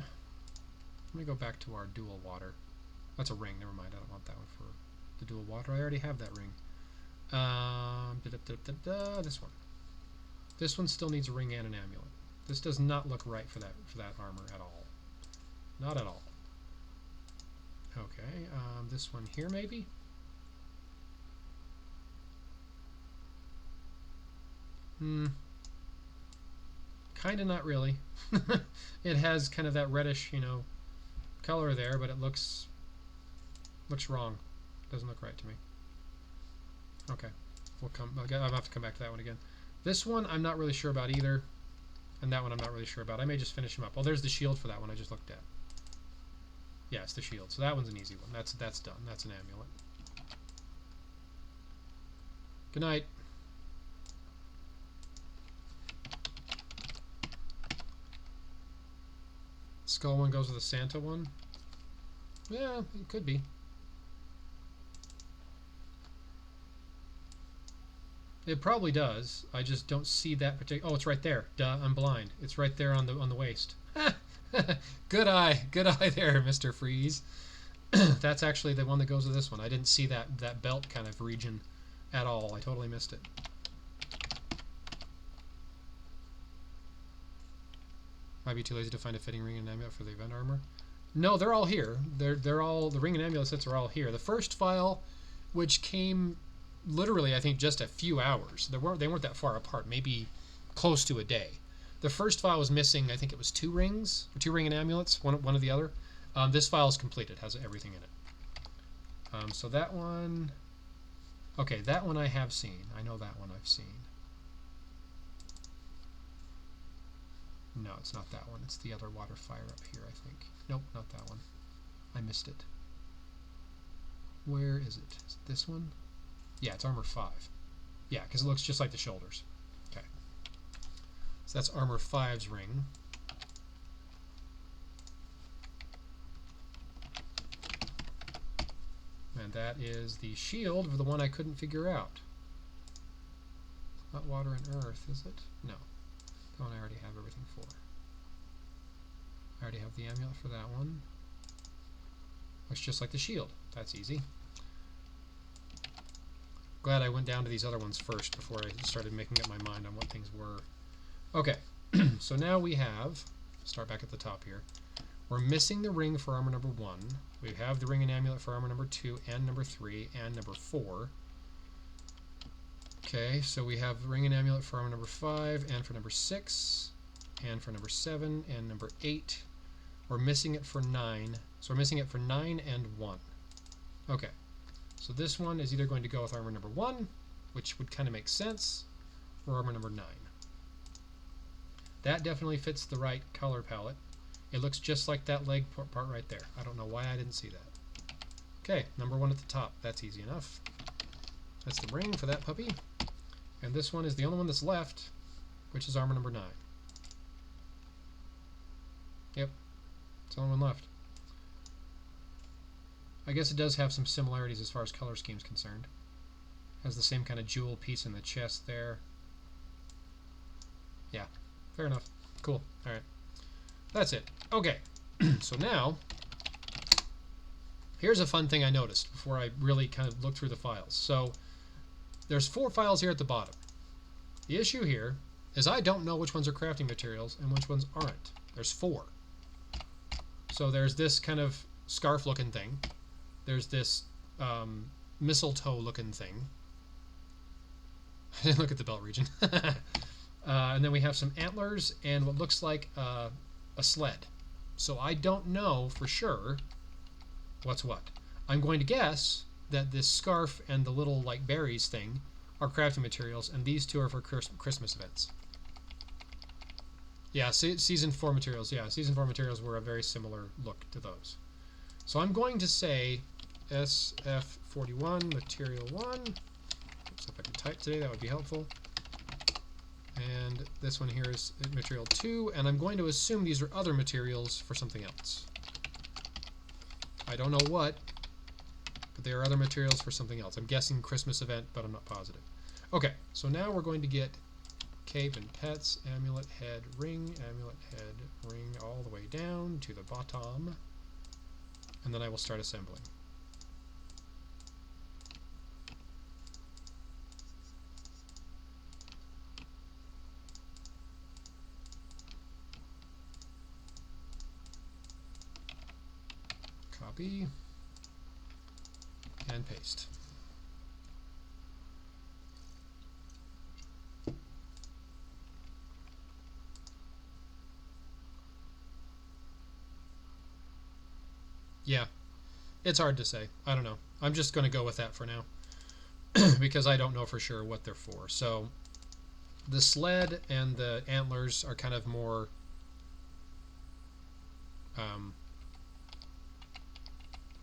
let me go back to our dual water. That's a ring, never mind, I don't want that one for the dual water. I already have that ring. This one. This one still needs a ring and an amulet. This does not look right for that armor at all. Not at all. Okay, this one here maybe? Kinda not really. It has kind of that reddish, you know, color there, but it looks wrong. Doesn't look right to me. Okay, I'll have to come back to that one again. This one I'm not really sure about either, and that one I'm not really sure about. I may just finish them up. Oh, there's the shield for that one I just looked at. Yeah, it's the shield. So that one's an easy one. That's done. That's an amulet. Good night. Skull one goes with the Santa one? Yeah, it could be. It probably does. I just don't see that particular. Oh, it's right there. Duh, I'm blind. It's right there on the waist. Good eye there, Mr. Freeze. That's actually the one that goes with this one. I didn't see that belt kind of region at all. I totally missed it. Might be too lazy to find a fitting ring and amulet for the event armor. No, they're all here. They're all, the ring and amulet sets are all here. The first file, which came literally I think just a few hours. They weren't that far apart. Maybe close to a day. The first file was missing. I think it was 2 rings, or 2 ring and amulets, one or the other. This file is complete. It has everything in it. So that one. Okay, that one I have seen. I know that one I've seen. No, it's not that one. It's the other water fire up here, I think. Nope, not that one. I missed it. Where is it? Is it this one? Yeah, it's armor 5. Yeah, because it looks just like the shoulders. Okay. So that's armor 5's ring. And that is the shield for the one I couldn't figure out. Not water and earth, is it? No. That one I already have everything for. I already have the amulet for that one. Looks just like the shield. That's easy. Glad I went down to these other ones first before I started making up my mind on what things were. Okay, so now we have, start back at the top here, we're missing the ring for armor number 1. We have the ring and amulet for armor number 2 and number 3 and number 4. Okay, so we have ring and amulet for armor number 5 and for number 6 and for number 7 and number 8. We're missing it for 9. So we're missing it for 9 and 1. Okay, so this one is either going to go with armor number 1, which would kind of make sense, or armor number 9. That definitely fits the right color palette. It looks just like that leg part right there. I don't know why I didn't see that. Okay, number 1 at the top. That's easy enough. That's the ring for that puppy. And this one is the only one that's left, which is armor number 9. Yep, it's the only one left. I guess it does have some similarities as far as color scheme is concerned. Has the same kind of jewel piece in the chest there. Yeah, fair enough. Cool. Alright. That's it. Okay. So now, here's a fun thing I noticed before I really kind of looked through the files. So, there's 4 files here at the bottom. The issue here is I don't know which ones are crafting materials and which ones aren't. There's 4. So there's this kind of scarf looking thing. There's this mistletoe looking thing. I didn't look at the belt region. And then we have some antlers and what looks like a sled. So I don't know for sure what's what. I'm going to guess that this scarf and the little like berries thing are crafting materials, and these 2 are for Christmas events. Yeah, season 4 materials. Yeah, season 4 materials were a very similar look to those. So I'm going to say SF41 material 1. Oops, if I can type today, that would be helpful. And this one here is material 2, and I'm going to assume these are other materials for something else. I don't know what, but they are other materials for something else. I'm guessing Christmas event, but I'm not positive. Okay, so now we're going to get cape and pets, amulet head, ring, all the way down to the bottom, and then I will start assembling. Copy and paste. Yeah, it's hard to say. I don't know. I'm just going to go with that for now because I don't know for sure what they're for. So the sled and the antlers are kind of more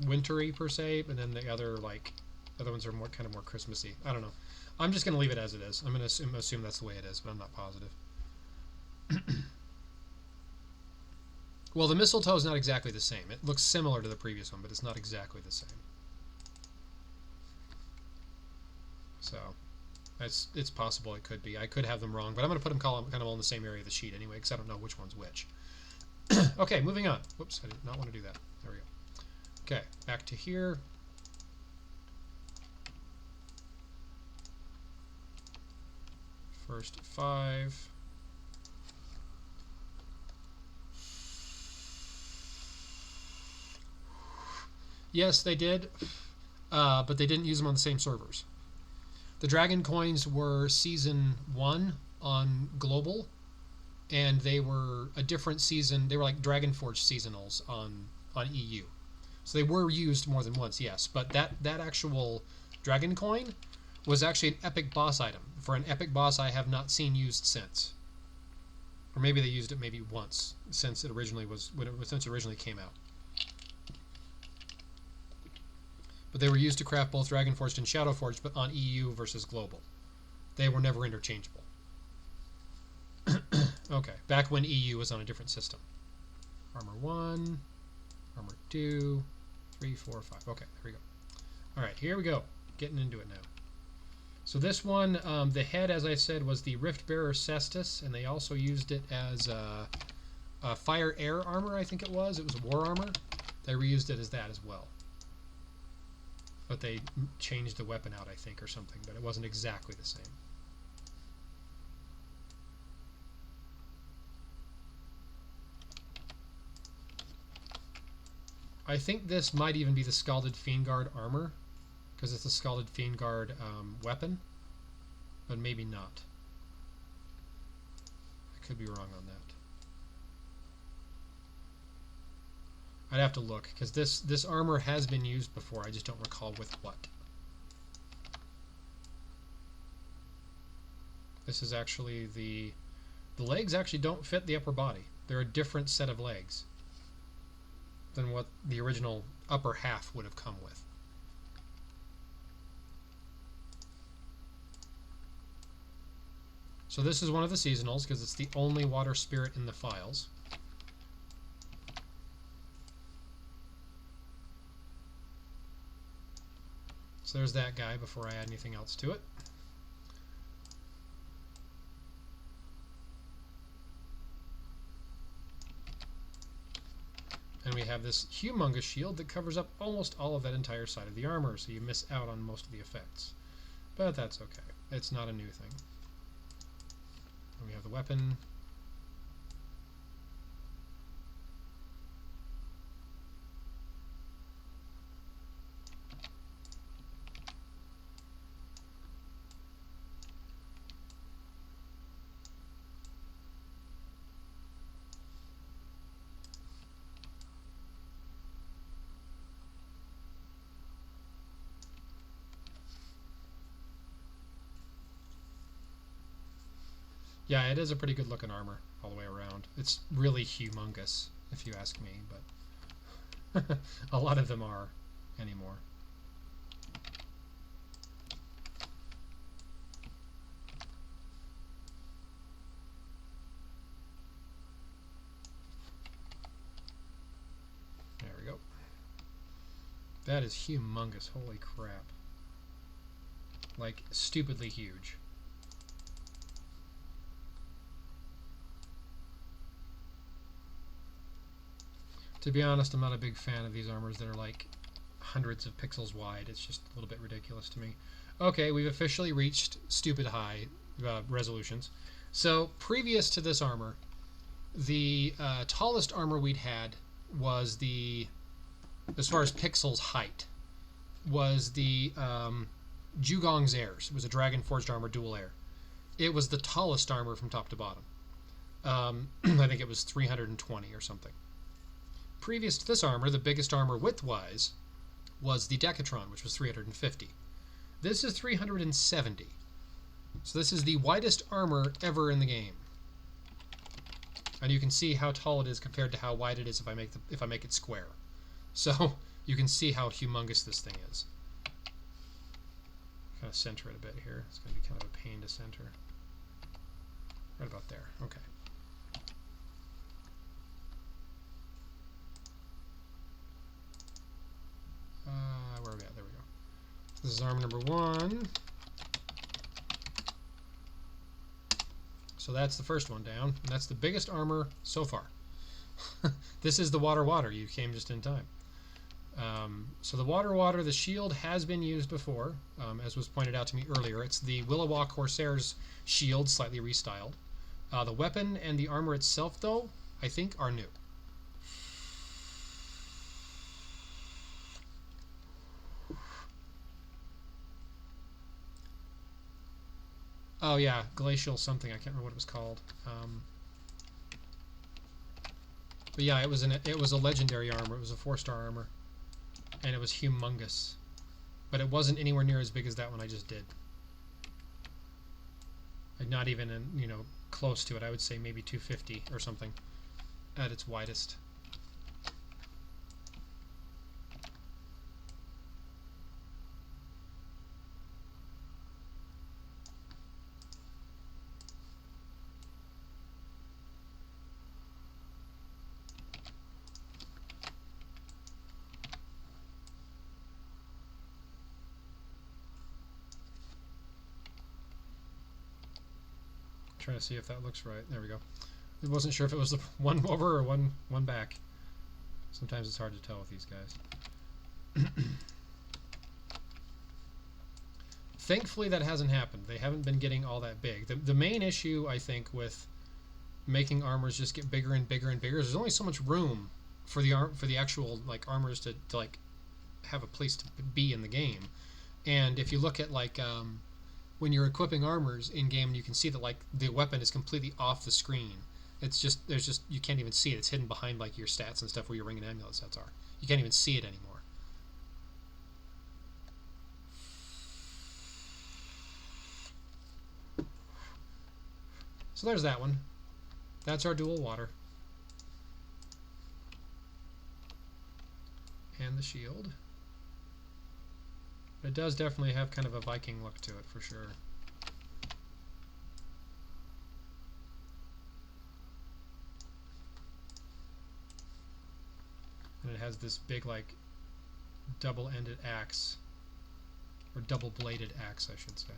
wintry per se, and then the other ones are more kind of more Christmassy. I don't know. I'm just going to leave it as it is. I'm going to assume that's the way it is, but I'm not positive. Well, the mistletoe is not exactly the same. It looks similar to the previous one, but it's not exactly the same. So it's possible it could be. I could have them wrong, but I'm going to put them kind of all in the same area of the sheet anyway, because I don't know which one's which. Okay, moving on. Whoops, I did not want to do that. There we go. Okay, back to here. First 5. Yes, they did, but they didn't use them on the same servers. The Dragon coins were season 1 on global, and they were a different season. They were like Dragonforge seasonals on EU. So they were used more than once, yes. But that actual Dragon coin was actually an epic boss item. For an epic boss I have not seen used since. Or maybe they used it maybe once since it originally came out. But they were used to craft both Dragonforged and Shadowforged, but on EU versus global. They were never interchangeable. Okay, back when EU was on a different system. Armor 1, Armor 2, 3, 4, 5. Okay, there we go. Alright, here we go. Getting into it now. So this one, the head, as I said, was the Riftbearer Cestus, and they also used it as a fire-air armor, I think it was. It was war armor. They reused it as that as well. But they changed the weapon out, I think, or something, but it wasn't exactly the same. I think this might even be the Scalded Fiendguard armor, because it's a Scalded Fiendguard weapon, but maybe not. I could be wrong on that. I'd have to look, because this armor has been used before. I just don't recall with what. This is actually the legs actually don't fit the upper body. They're a different set of legs than what the original upper half would have come with. So this is one of the seasonals, because it's the only water spirit in the files. So there's that guy before I add anything else to it. And we have this humongous shield that covers up almost all of that entire side of the armor, so you miss out on most of the effects. But that's okay. It's not a new thing. And we have the weapon. Yeah, it is a pretty good looking armor all the way around. It's really humongous, if you ask me, but a lot of them are anymore. There we go. That is humongous. Holy crap. Like, stupidly huge. To be honest, I'm not a big fan of these armors that are like hundreds of pixels wide. It's just a little bit ridiculous to me. Okay, we've officially reached stupid high resolutions. So, previous to this armor, the tallest armor we'd had was the, as far as pixels height, was the Jugong's Heirs. It was a Dragon Forged armor, dual air. It was the tallest armor from top to bottom. I think it was 320 or something. Previous to this armor, the biggest armor width-wise was the Decatron, which was 350. This is 370. So this is the widest armor ever in the game. And you can see how tall it is compared to how wide it is if I make it square. So you can see how humongous this thing is. Kind of center it a bit here. It's going to be kind of a pain to center. Right about there. Okay. Where are we at? There we go. This is armor number 1. So that's the first one down, and that's the biggest armor so far. This is the water. You came just in time. So the water, the shield has been used before, as was pointed out to me earlier. It's the Willowa Corsair's shield, slightly restyled. The weapon and the armor itself, though, I think are new. Oh yeah, glacial something. I can't remember what it was called. But yeah, it was a legendary armor. It was a 4-star armor, and it was humongous. But it wasn't anywhere near as big as that one I just did. Like not even close to it. I would say maybe 250 or something at its widest. Trying to see if that looks right. There we go. I wasn't sure if it was the one over or one back. Sometimes it's hard to tell with these guys. Thankfully that hasn't happened. They haven't been getting all that big. The main issue, I think, with making armors just get bigger and bigger and bigger is there's only so much room for the actual like armors to like have a place to be in the game. And if you look at like when you're equipping armors in game, you can see that like the weapon is completely off the screen. It's just you can't even see it. It's hidden behind like your stats and stuff where your ring and amulet sets are. You can't even see it anymore. So there's that one. That's our dual water. And the shield. It does definitely have kind of a Viking look to it, for sure. And it has this big, like, double-ended axe. Or double-bladed axe, I should say.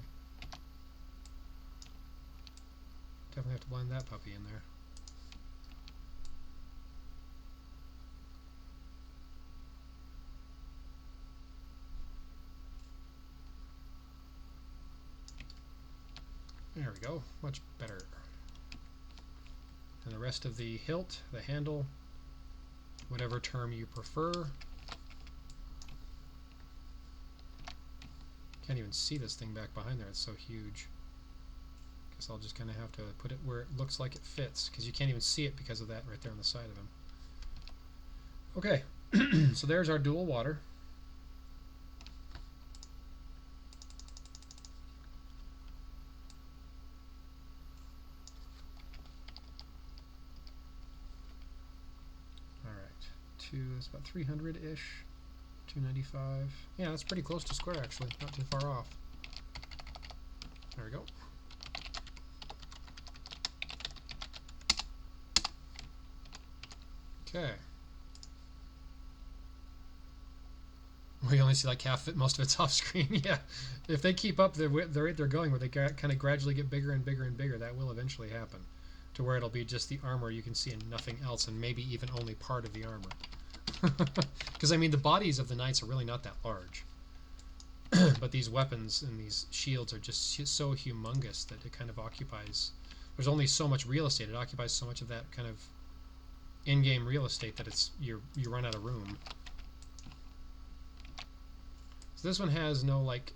Definitely have to blend that puppy in there. There we go, much better. And the rest of the hilt, the handle, whatever term you prefer. Can't even see this thing back behind there, it's so huge. Guess I'll just kind of have to put it where it looks like it fits, because you can't even see it because of that right there on the side of him. Okay, so there's our dual water. to, it's about 300-ish, 295. Yeah, that's pretty close to square actually, not too far off. There we go. Okay. We only see like half it, most of it's off screen. Yeah, if they keep up the rate they're going, where they kind of gradually get bigger and bigger and bigger, that will eventually happen, to where it'll be just the armor you can see and nothing else, and maybe even only part of the armor. Because I mean, the bodies of the knights are really not that large, but these weapons and these shields are just so humongous that it kind of occupies. There's only so much real estate. It occupies so much of that kind of in-game real estate that it's you run out of room. So this one has no like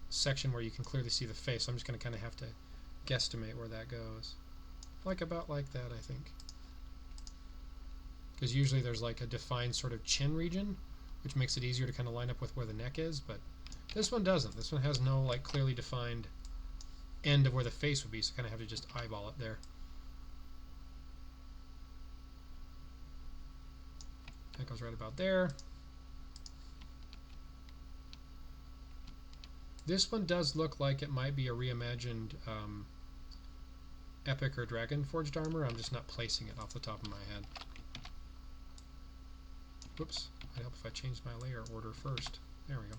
section where you can clearly see the face. So I'm just going to kind of have to guesstimate where that goes. Like about like that, I think. Because usually there's like a defined sort of chin region, which makes it easier to kind of line up with where the neck is, but this one doesn't. This one has no like clearly defined end of where the face would be, so I kind of have to just eyeball it there. That goes right about there. This one does look like it might be a reimagined Epic or Dragon Forged armor. I'm just not placing it off the top of my head. Whoops. I'd help if I changed my layer order first. There we go.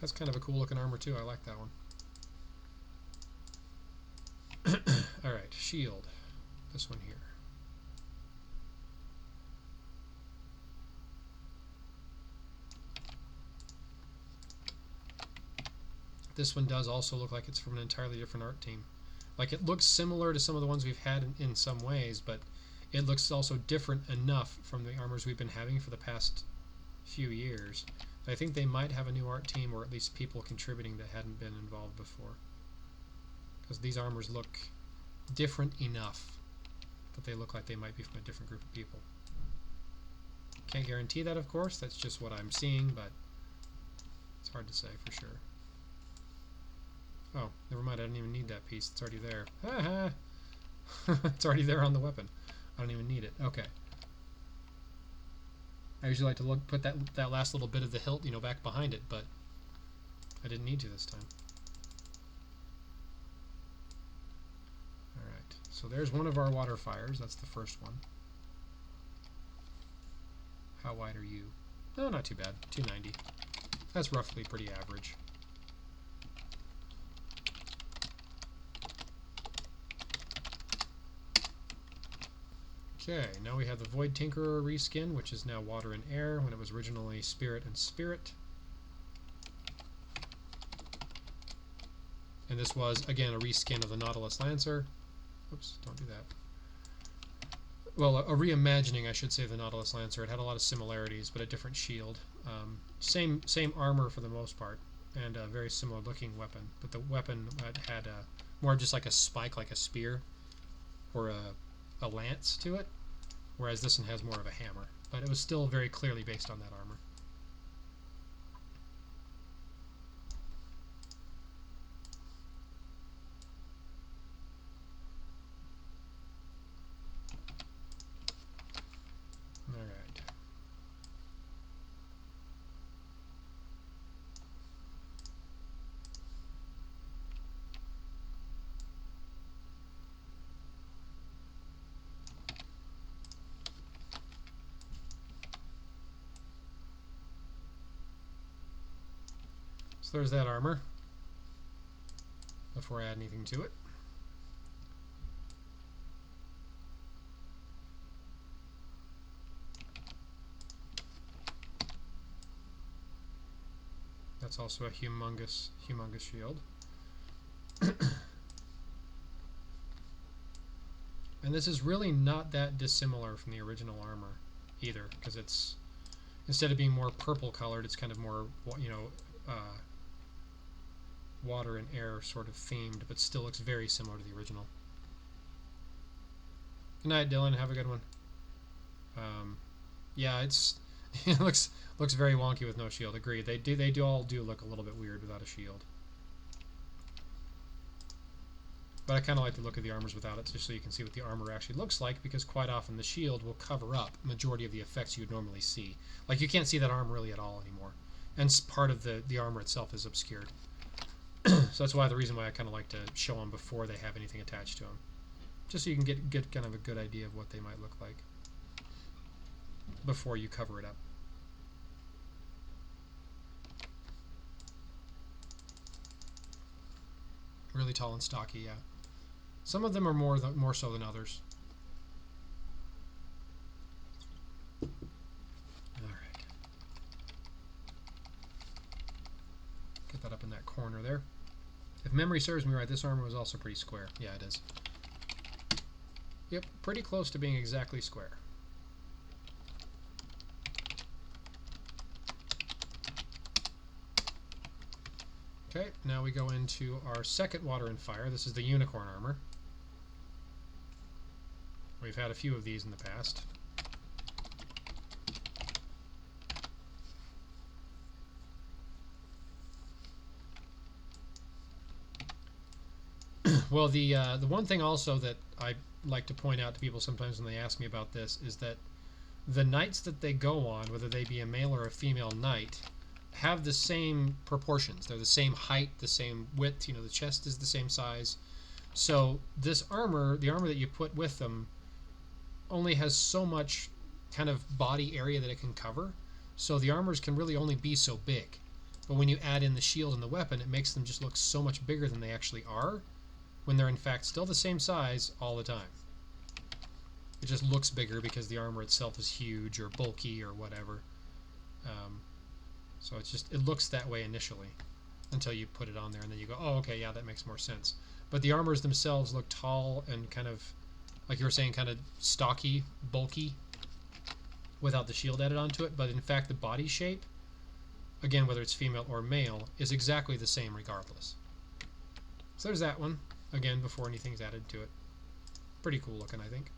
That's kind of a cool looking armor too. I like that one. Alright, shield. This one here. This one does also look like it's from an entirely different art team. Like, it looks similar to some of the ones we've had in some ways, but it looks also different enough from the armors we've been having for the past few years. I think they might have a new art team, or at least people contributing that hadn't been involved before. Because these armors look different enough that they look like they might be from a different group of people. Can't guarantee that, of course. That's just what I'm seeing, but it's hard to say for sure. Oh, never mind. I didn't even need that piece. It's already there. Ha ha! It's already there on the weapon. I don't even need it. Okay. I usually like to put that last little bit of the hilt, back behind it, but I didn't need to this time. Alright, so there's one of our water fires. That's the first one. How wide are you? No, not too bad. 290. That's roughly pretty average. Okay, now we have the Void Tinkerer reskin, which is now Water and Air, when it was originally Spirit and Spirit. And this was, again, a reskin of the Nautilus Lancer. Oops, don't do that. Well, a reimagining, I should say, of the Nautilus Lancer. It had a lot of similarities, but a different shield. Same armor for the most part, and a very similar looking weapon. But the weapon had more just like a spike, like a spear, or a lance to it, whereas this one has more of a hammer. But it was still very clearly based on that armor. Alright. So there's that armor, before I add anything to it. That's also a humongous shield. And this is really not that dissimilar from the original armor either, because it's, instead of being more purple colored, it's kind of more, water and air sort of themed, but still looks very similar to the original. Good night, Dylan. Have a good one. Yeah, it looks very wonky with no shield. Agreed. They all do look a little bit weird without a shield. But I kind of like to look at the armors without it, just so you can see what the armor actually looks like, because quite often the shield will cover up majority of the effects you would normally see. Like, you can't see that arm really at all anymore. And part of the armor itself is obscured. So that's why the reason why I kind of like to show them before they have anything attached to them. Just so you can get kind of a good idea of what they might look like before you cover it up. Really tall and stocky, yeah. Some of them are more so than others. Alright. Get that up in that corner there. If memory serves me right, this armor was also pretty square. Yeah, it is. Yep, pretty close to being exactly square. Okay, now we go into our second water and fire. This is the unicorn armor. We've had a few of these in the past. Well, the one thing also that I like to point out to people sometimes when they ask me about this is that the knights that they go on, whether they be a male or a female knight, have the same proportions. They're the same height, the same width. You know, the chest is the same size. So this armor, the armor that you put with them, only has so much kind of body area that it can cover. So the armors can really only be so big. But when you add in the shield and the weapon, it makes them just look so much bigger than they actually are, when they're in fact still the same size all the time. It just looks bigger because the armor itself is huge or bulky or whatever. So it looks that way initially until you put it on there and then you go, oh, okay, yeah, that makes more sense. But the armors themselves look tall and kind of, like you were saying, kind of stocky, bulky without the shield added onto it. But in fact, the body shape, again, whether it's female or male, is exactly the same regardless. So there's that one, again, before anything's added to it. Pretty cool looking, I think.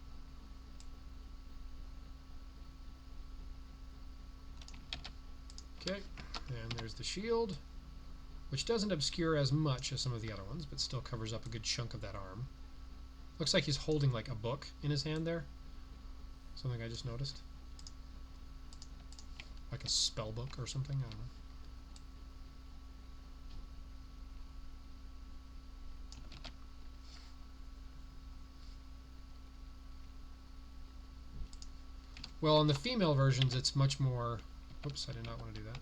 Okay, and there's the shield, which doesn't obscure as much as some of the other ones, but still covers up a good chunk of that arm. Looks like he's holding like a book in his hand there. Something I just noticed. Like a spell book or something, I don't know. Well, on the female versions, it's much more... Oops, I did not want to do that.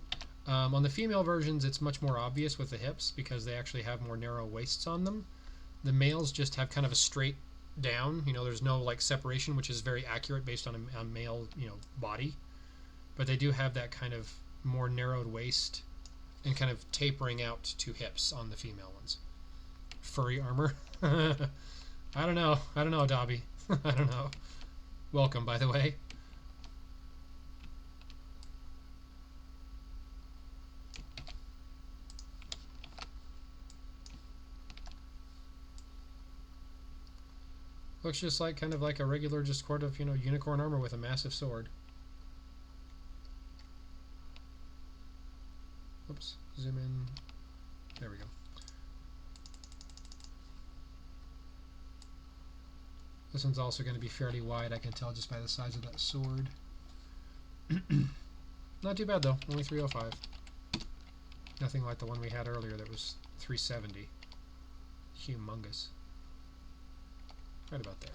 On the female versions, it's much more obvious with the hips because they actually have more narrow waists on them. The males just have kind of a straight down. You know, there's no like separation, which is very accurate based on a male, you know, body. But they do have that kind of more narrowed waist and kind of tapering out to hips on the female ones. Furry armor. I don't know, Dobby. I don't know. Welcome, by the way. Looks just like kind of like a regular, just sort of, you know, unicorn armor with a massive sword. Oops, zoom in. There we go. This one's also going to be fairly wide, I can tell just by the size of that sword. Not too bad though, only 305. Nothing like the one we had earlier that was 370. Humongous. Right about there.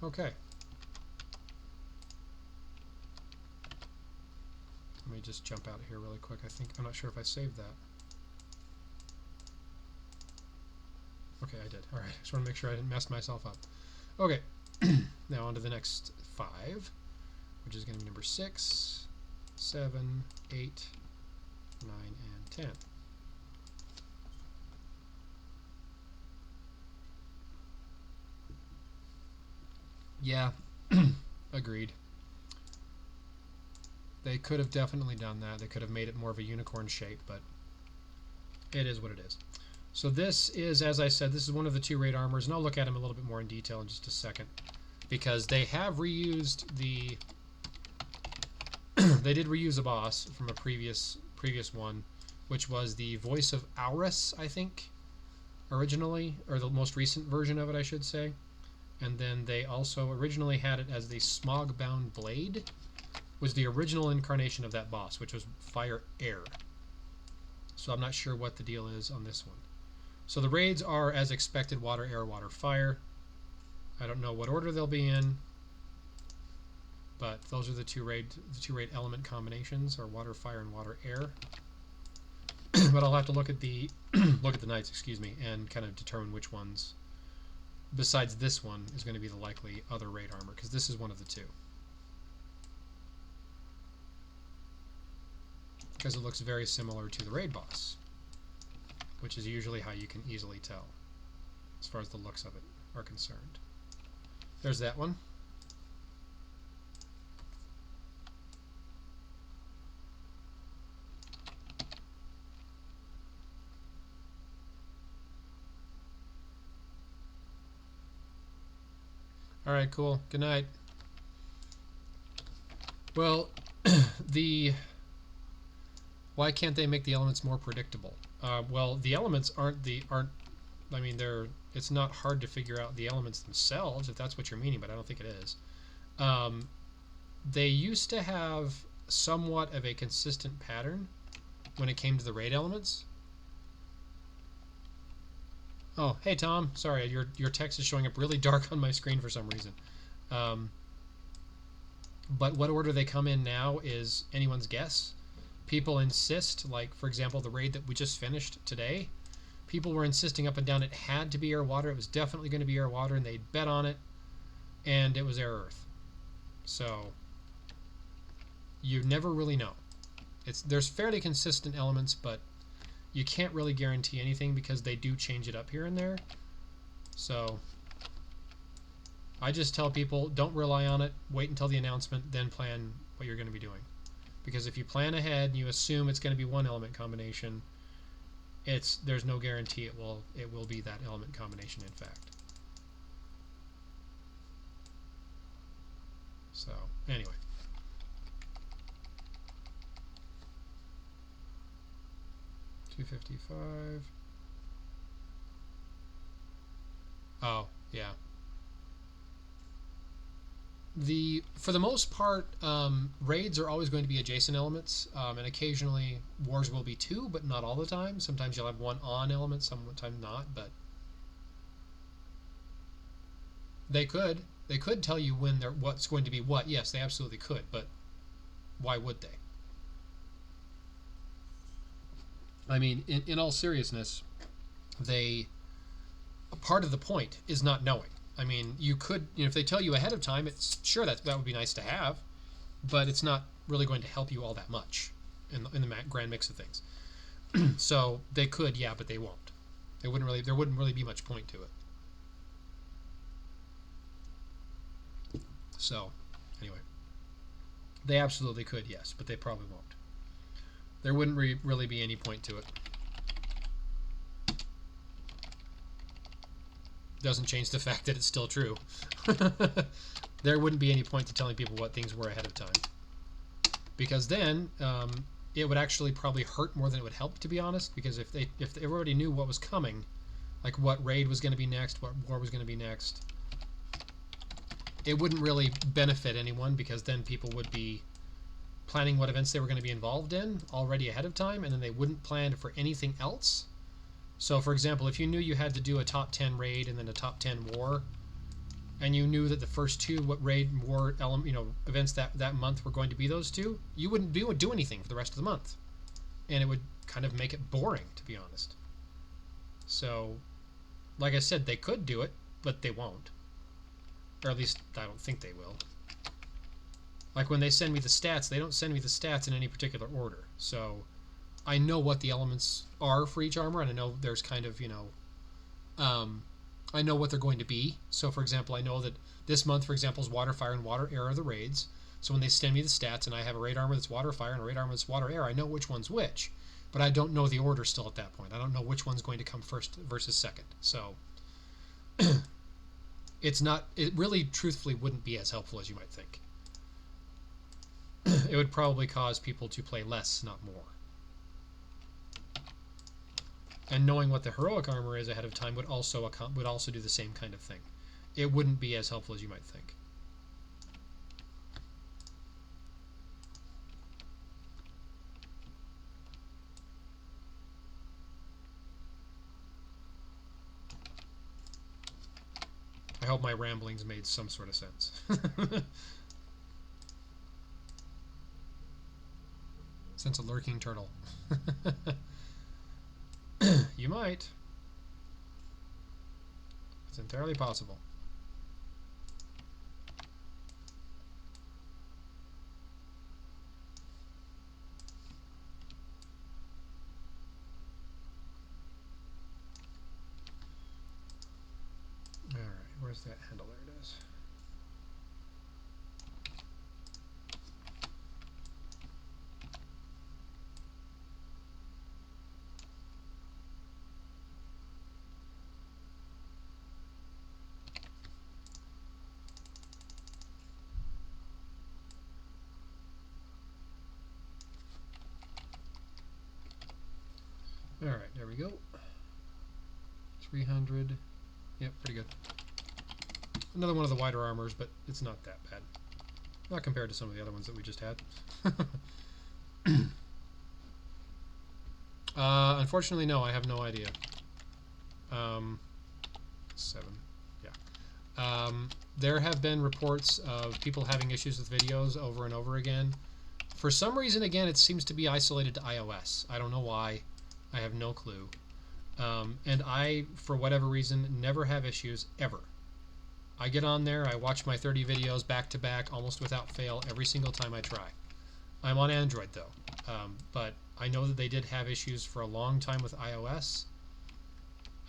Okay. Let me just jump out of here really quick. I'm not sure if I saved that. Okay, I did. Alright, just want to make sure I didn't mess myself up. Okay, now on to the next 5, which is going to be number 6, 7, 8, 9, and 10. Yeah, agreed. They could have definitely done that. They could have made it more of a unicorn shape, but it is what it is. So this is, as I said, this is one of the 2 raid armors, and I'll look at them a little bit more in detail in just a second, because they have reused the... they did reuse a boss from a previous previous one, which was the Voice of Aurus, I think, originally, or the most recent version of it, I should say. And then they also originally had it as the Smog-Bound Blade, was the original incarnation of that boss, which was Fire Air. So I'm not sure what the deal is on this one. So the raids are, as expected, Water, Air, Water, Fire. I don't know what order they'll be in, but those are the two raid element combinations, or Water, Fire, and Water, Air. But I'll have to look at the knights, excuse me, and kind of determine which ones, besides this one, is going to be the likely other raid armor, because this is one of the two. Because it looks very similar to the raid boss, which is usually how you can easily tell, as far as the looks of it are concerned. There's that one. All right, cool. Good night. Well, why can't they make the elements more predictable? Well, the elements aren't. I mean, it's not hard to figure out the elements themselves, if that's what you're meaning, but I don't think it is. They used to have somewhat of a consistent pattern when it came to the raid elements. Oh, hey Tom. Sorry, your text is showing up really dark on my screen for some reason. But what order they come in now is anyone's guess. People insist, like for example the raid that we just finished today, people were insisting up and down it had to be air water, it was definitely going to be air water, and they bet on it, and it was air earth. So you never really know. There's fairly consistent elements, but you can't really guarantee anything because they do change it up here and there. So I just tell people, don't rely on it, wait until the announcement, then plan what you're going to be doing. Because if you plan ahead and you assume it's going to be one element combination, there's no guarantee it will be that element combination in fact. So anyway. $255. Oh, yeah. For the most part, raids are always going to be adjacent elements, and occasionally wars will be two, but not all the time. Sometimes you'll have one on element, sometimes not, but they could tell you when what's going to be what. Yes, they absolutely could, but why would they? I mean, in all seriousness, part of the point is not knowing. I mean, you could, if they tell you ahead of time, it's sure that would be nice to have, but it's not really going to help you all that much in the grand mix of things. So they could, yeah, but they won't. There wouldn't really be much point to it. So anyway, they absolutely could, yes, but they probably won't. There wouldn't really be any point to it. Doesn't change the fact that it's still true. There wouldn't be any point to telling people what things were ahead of time, because then it would actually probably hurt more than it would help, to be honest. Because if everybody knew what was coming, like what raid was going to be next, what war was going to be next, it wouldn't really benefit anyone, because then people would be planning what events they were going to be involved in already ahead of time, and then they wouldn't plan for anything else. So, for example, if you knew you had to do a top 10 raid and then a top 10 war, and you knew that the first two raid and war events that month were going to be those two, you wouldn't do anything for the rest of the month, and it would kind of make it boring, to be honest. So, like I said, they could do it, but they won't, or at least I don't think they will. Like when they send me the stats, they don't send me the stats in any particular order. So I know what the elements are for each armor, and I know there's kind of, I know what they're going to be. So, for example, I know that this month, for example, is Water, Fire, and Water Air are the raids. So when they send me the stats and I have a raid armor that's Water, Fire, and a raid armor that's Water, Air, I know which one's which. But I don't know the order still at that point. I don't know which one's going to come first versus second. So it really, truthfully, wouldn't be as helpful as you might think. It would probably cause people to play less, not more. And knowing what the heroic armor is ahead of time would also do the same kind of thing. It wouldn't be as helpful as you might think. I hope my ramblings made some sort of sense. Sense a lurking turtle. You might. It's entirely possible. Alright, where's that handle? There it is. Alright, there we go. 300. Yep, pretty good. Another one of the wider armors, but it's not that bad. Not compared to some of the other ones that we just had. Unfortunately, no, I have no idea. 7. Yeah. There have been reports of people having issues with videos over and over again. For some reason, again, it seems to be isolated to iOS. I don't know why. I have no clue. And I, for whatever reason, never have issues, ever. I get on there, I watch my 30 videos back to back, almost without fail, every single time I try. I'm on Android, though. But I know that they did have issues for a long time with iOS.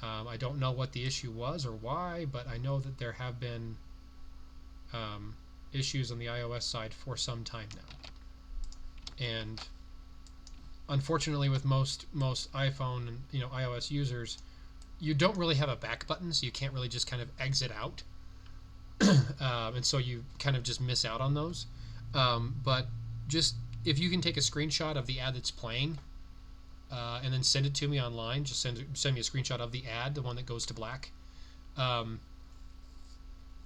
I don't know what the issue was or why, but I know that there have been issues on the iOS side for some time now. And unfortunately, with most iPhone and iOS users, you don't really have a back button, so you can't really just kind of exit out, and so you kind of just miss out on those. But just if you can take a screenshot of the ad that's playing, and then send it to me online, just send me a screenshot of the ad, the one that goes to black.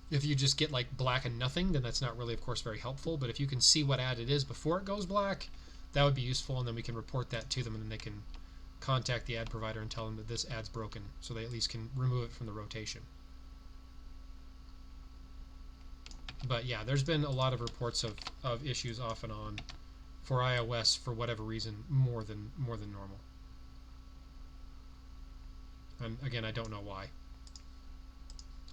If you just get like black and nothing, then that's not really, of course, very helpful. But if you can see what ad it is before it goes black, that would be useful, and then we can report that to them, and then they can contact the ad provider and tell them that this ad's broken, so they at least can remove it from the rotation. But yeah, there's been a lot of reports of issues off and on for iOS for whatever reason, more than normal. And again, I don't know why.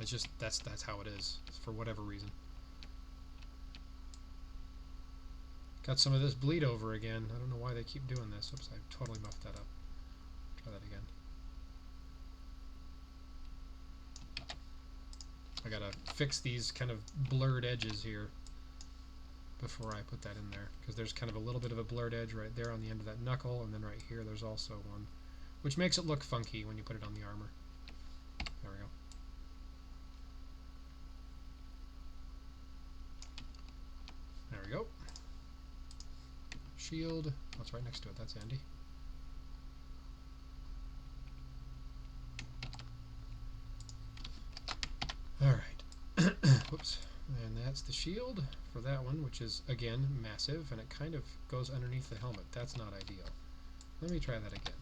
It's just that's how it is, for whatever reason. Got some of this bleed over again. I don't know why they keep doing this. Oops, I totally muffed that up. Try that again. I gotta fix these kind of blurred edges here before I put that in there, because there's kind of a little bit of a blurred edge right there on the end of that knuckle, and then right here there's also one, which makes it look funky when you put it on the armor. There we go. There we go. Shield. That's right next to it. That's Andy. Alright. Whoops. And that's the shield for that one, which is, again, massive, and it kind of goes underneath the helmet. That's not ideal. Let me try that again.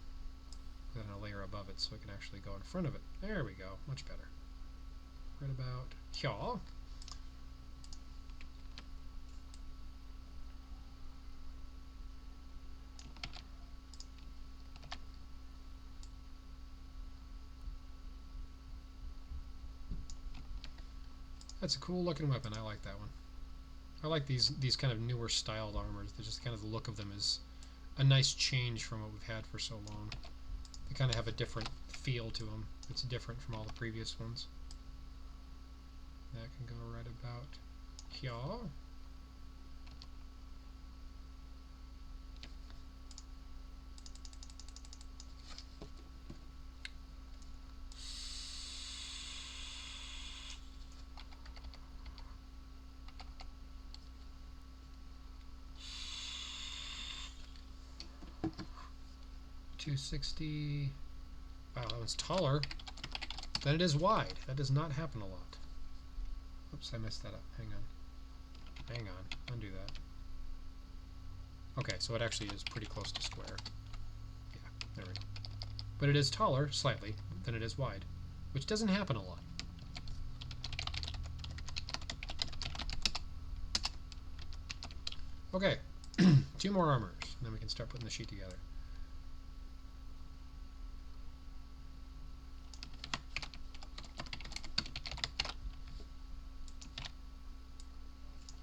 Put in a layer above it so it can actually go in front of it. There we go. Much better. Right about here. That's a cool looking weapon. I like that one. I like these kind of newer styled armors. They're just kind of the look of them is a nice change from what we've had for so long. They kind of have a different feel to them. It's different from all the previous ones. That can go right about here. $260. Wow, that one's taller than it is wide. That does not happen a lot. Oops, I messed that up. Hang on. Hang on. Undo that. Okay, so it actually is pretty close to square. Yeah, there we go. But it is taller, slightly, than it is wide, which doesn't happen a lot. Okay, 2 more armors, and then we can start putting the sheet together.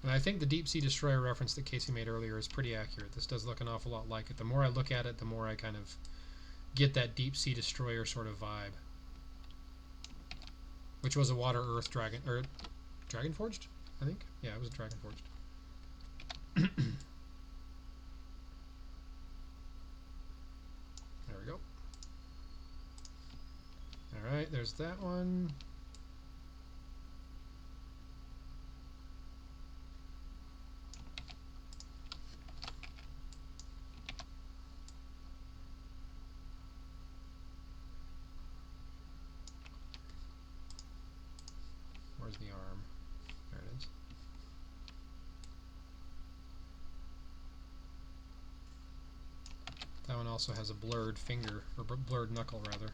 And I think the Deep Sea Destroyer reference that Casey made earlier is pretty accurate. This does look an awful lot like it. The more I look at it, the more I kind of get that Deep Sea Destroyer sort of vibe. Which was a Water Earth Dragon, or Dragon Forged, I think? Yeah, it was a Dragon Forged. There we go. Alright, there's that one. Where's the arm? There it is. That one also has a blurred finger, or blurred knuckle rather.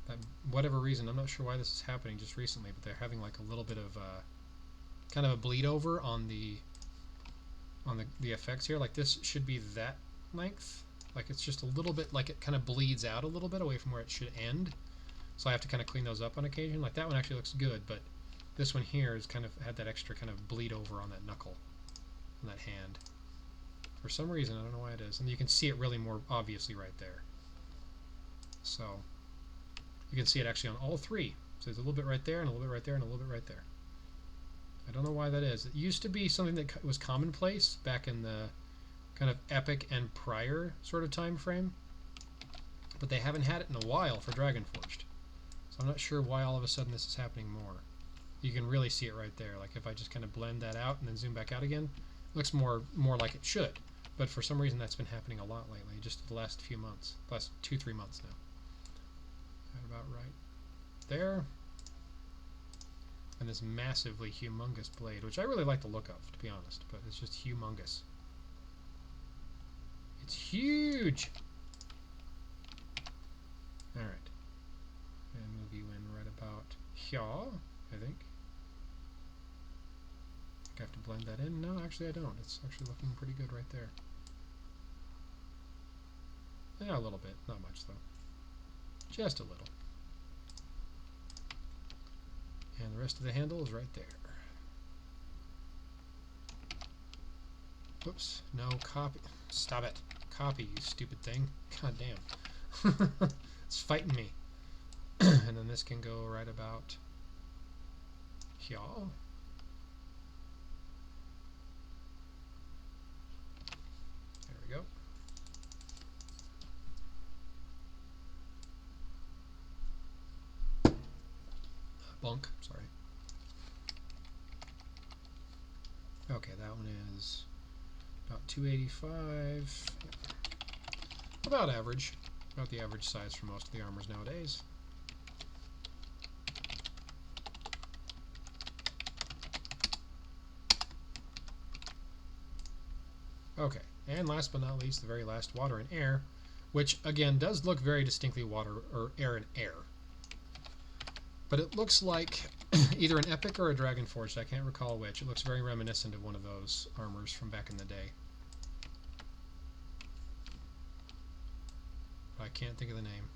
That, whatever reason, I'm not sure why this is happening just recently, but they're having like a little bit of kind of a bleed over on the effects here. Like this should be that length. Like it's just a little bit, like it kind of bleeds out a little bit away from where it should end. So I have to kind of clean those up on occasion. Like that one actually looks good, but this one here has kind of had that extra kind of bleed over on that knuckle, on that hand. For some reason, I don't know why it is. And you can see it really more obviously right there. So you can see it actually on all 3. So there's a little bit right there, and a little bit right there, and a little bit right there. I don't know why that is. It used to be something that was commonplace back in the kind of Epic and prior sort of time frame. But they haven't had it in a while for Dragonforged. So I'm not sure why all of a sudden this is happening more. You can really see it right there. Like if I just kind of blend that out and then zoom back out again, it looks more like it should. But for some reason that's been happening a lot lately, just the last few months. Last 2-3 months now. Right about right there. And this massively humongous blade, which I really like the look of, to be honest, but it's just humongous. It's huge! Alright. And move you in right about here, I think. I have to blend that in. No, actually I don't. It's actually looking pretty good right there. Yeah, a little bit. Not much, though. Just a little. And the rest of the handle is right there. Whoops. No, copy. Stop it. Copy, you stupid thing. God damn. It's fighting me. And then this can go right about here. There we go. Bunk, sorry. Okay, that one is about 285. About average. About the average size for most of the armors nowadays. Okay, and last but not least, the very last, water and air, which again does look very distinctly water or air and air. But it looks like either an Epic or a Dragon Forged, I can't recall which. It looks very reminiscent of one of those armors from back in the day. But I can't think of the name.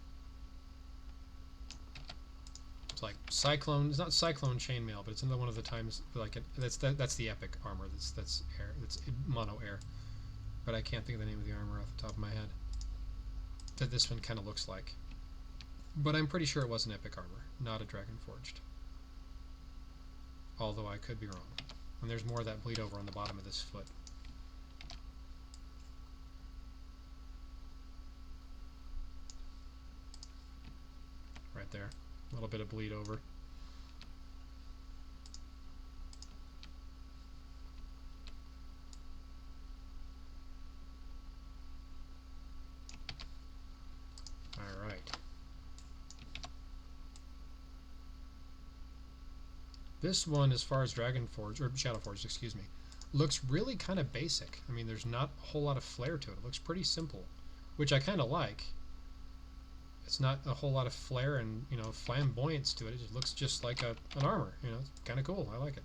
It's like Cyclone, it's not Cyclone Chainmail, but it's another one of the times, like that's the Epic armor, that's air, that's mono air. But I can't think of the name of the armor off the top of my head. That this one kind of looks like. But I'm pretty sure it was an Epic armor, not a Dragon Forged. Although I could be wrong. And there's more of that bleed over on the bottom of this foot. Right there. A little bit of bleed over. Alright. This one, as far as Dragon Forge, or Shadow Forge, excuse me, looks really kind of basic. I mean, there's not a whole lot of flair to it. It looks pretty simple, which I kind of like. It's not a whole lot of flair and, you know, flamboyance to it. It just looks just like an armor. You know, it's kind of cool. I like it.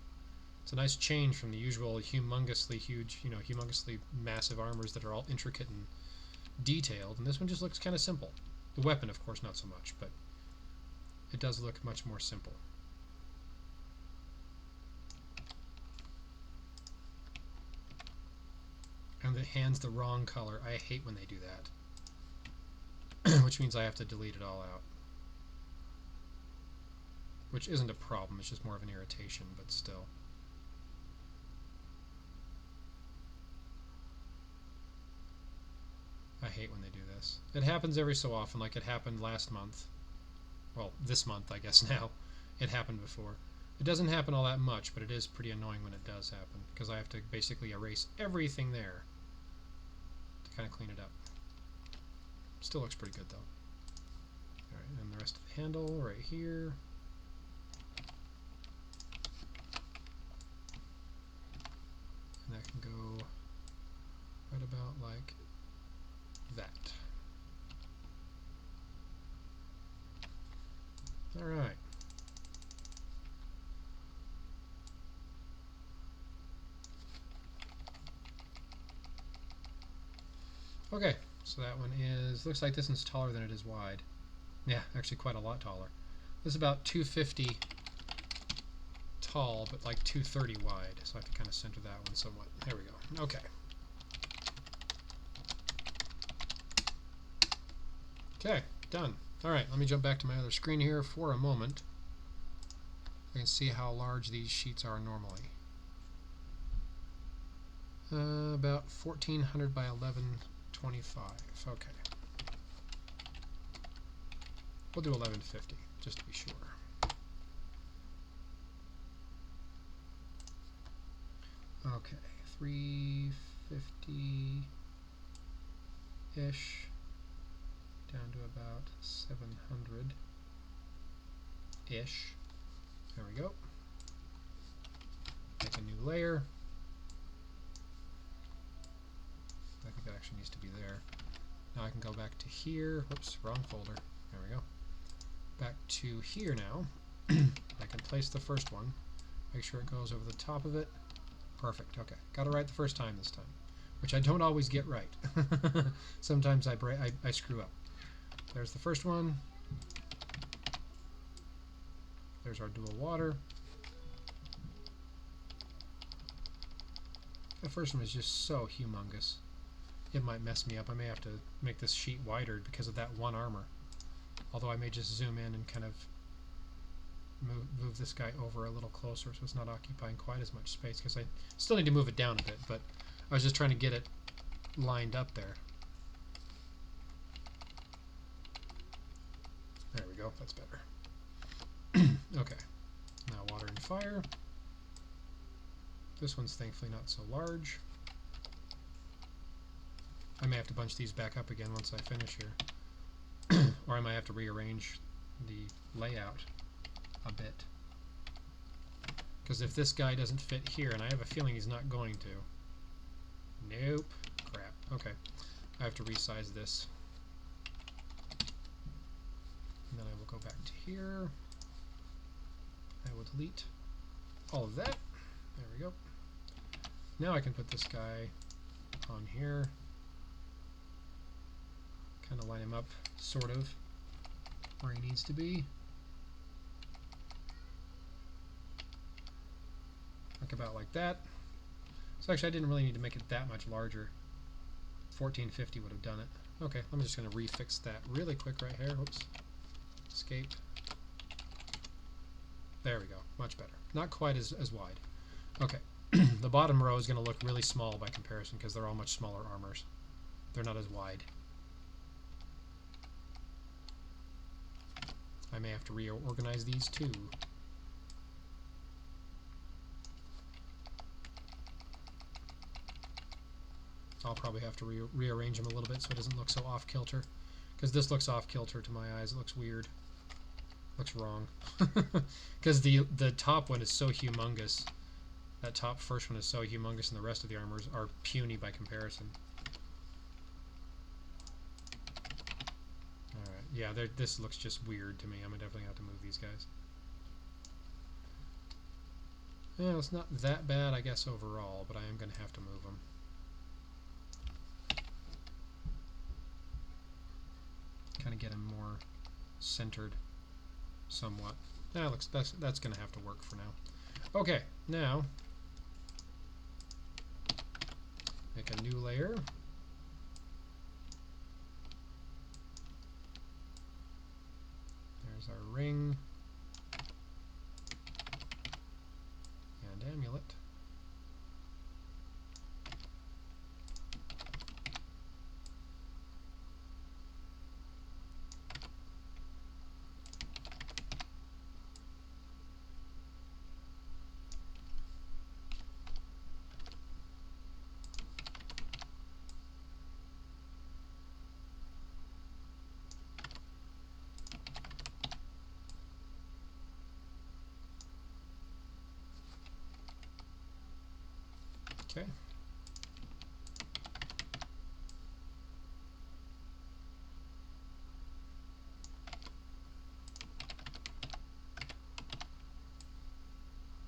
It's a nice change from the usual humongously huge, you know, humongously massive armors that are all intricate and detailed. And this one just looks kind of simple. The weapon, of course, not so much, but it does look much more simple. And the hand's the wrong color. I hate when they do that. Which means I have to delete it all out. Which isn't a problem, it's just more of an irritation, but still. I hate when they do this. It happens every so often, like it happened last month. Well, this month, I guess now. It happened before. It doesn't happen all that much, but it is pretty annoying when it does happen, because I have to basically erase everything there to kind of clean it up. Still looks pretty good, though. Alright, and the rest of the handle right here. And that can go right about like that. Alright. Okay, so that one is, looks like this one's taller than it is wide. Yeah, actually quite a lot taller. This is about 250 tall, but like 230 wide, so I have to kind of center that one somewhat. There we go. Okay. Okay, done. Alright, let me jump back to my other screen here for a moment. I can see how large these sheets are normally. About 1400 by 1125. Okay. We'll do 1150, just to be sure. Okay, 350-ish, down to about 700-ish. There we go. Make a new layer. I think that actually needs to be there. Now I can go back to here. Whoops, wrong folder. There we go. Back to here now. I can place the first one. Make sure it goes over the top of it. Perfect. Okay. Got it right the first time this time, which I don't always get right. Sometimes I screw up. There's the first one. There's our dual water. The first one is just so humongous. It might mess me up. I may have to make this sheet wider because of that one armor. Although I may just zoom in and kind of move this guy over a little closer so it's not occupying quite as much space, because I still need to move it down a bit, but I was just trying to get it lined up there. There we go, that's better. Okay, now water and fire. This one's thankfully not so large. I may have to bunch these back up again once I finish here. Or I might have to rearrange the layout a bit. Because if this guy doesn't fit here, and I have a feeling he's not going to. Nope. Crap. Okay. I have to resize this. And then I will go back to here. I will delete all of that. There we go. Now I can put this guy on here. Kind of line him up, sort of, where he needs to be. Like about like that. So actually I didn't really need to make it that much larger. 1450 would have done it. Okay, I'm just going to refix that really quick right here. Whoops. Escape. There we go. Much better. Not quite as wide. Okay. The bottom row is going to look really small by comparison because they're all much smaller armors. They're not as wide. I may have to reorganize these too. I'll probably have to rearrange them a little bit so it doesn't look so off-kilter. Because this looks off-kilter to my eyes. It looks weird. Looks wrong. Because the top one is so humongous. That top first one is so humongous, and the rest of the armors are puny by comparison. Alright, yeah, this looks just weird to me. I'm definitely going to have to move these guys. Yeah, it's not that bad, I guess, overall, but I am going to have to move them. Kind of get them more centered somewhat. Yeah, looks that's going to have to work for now. Okay, now make a new layer. There's our ring and amulet. Okay.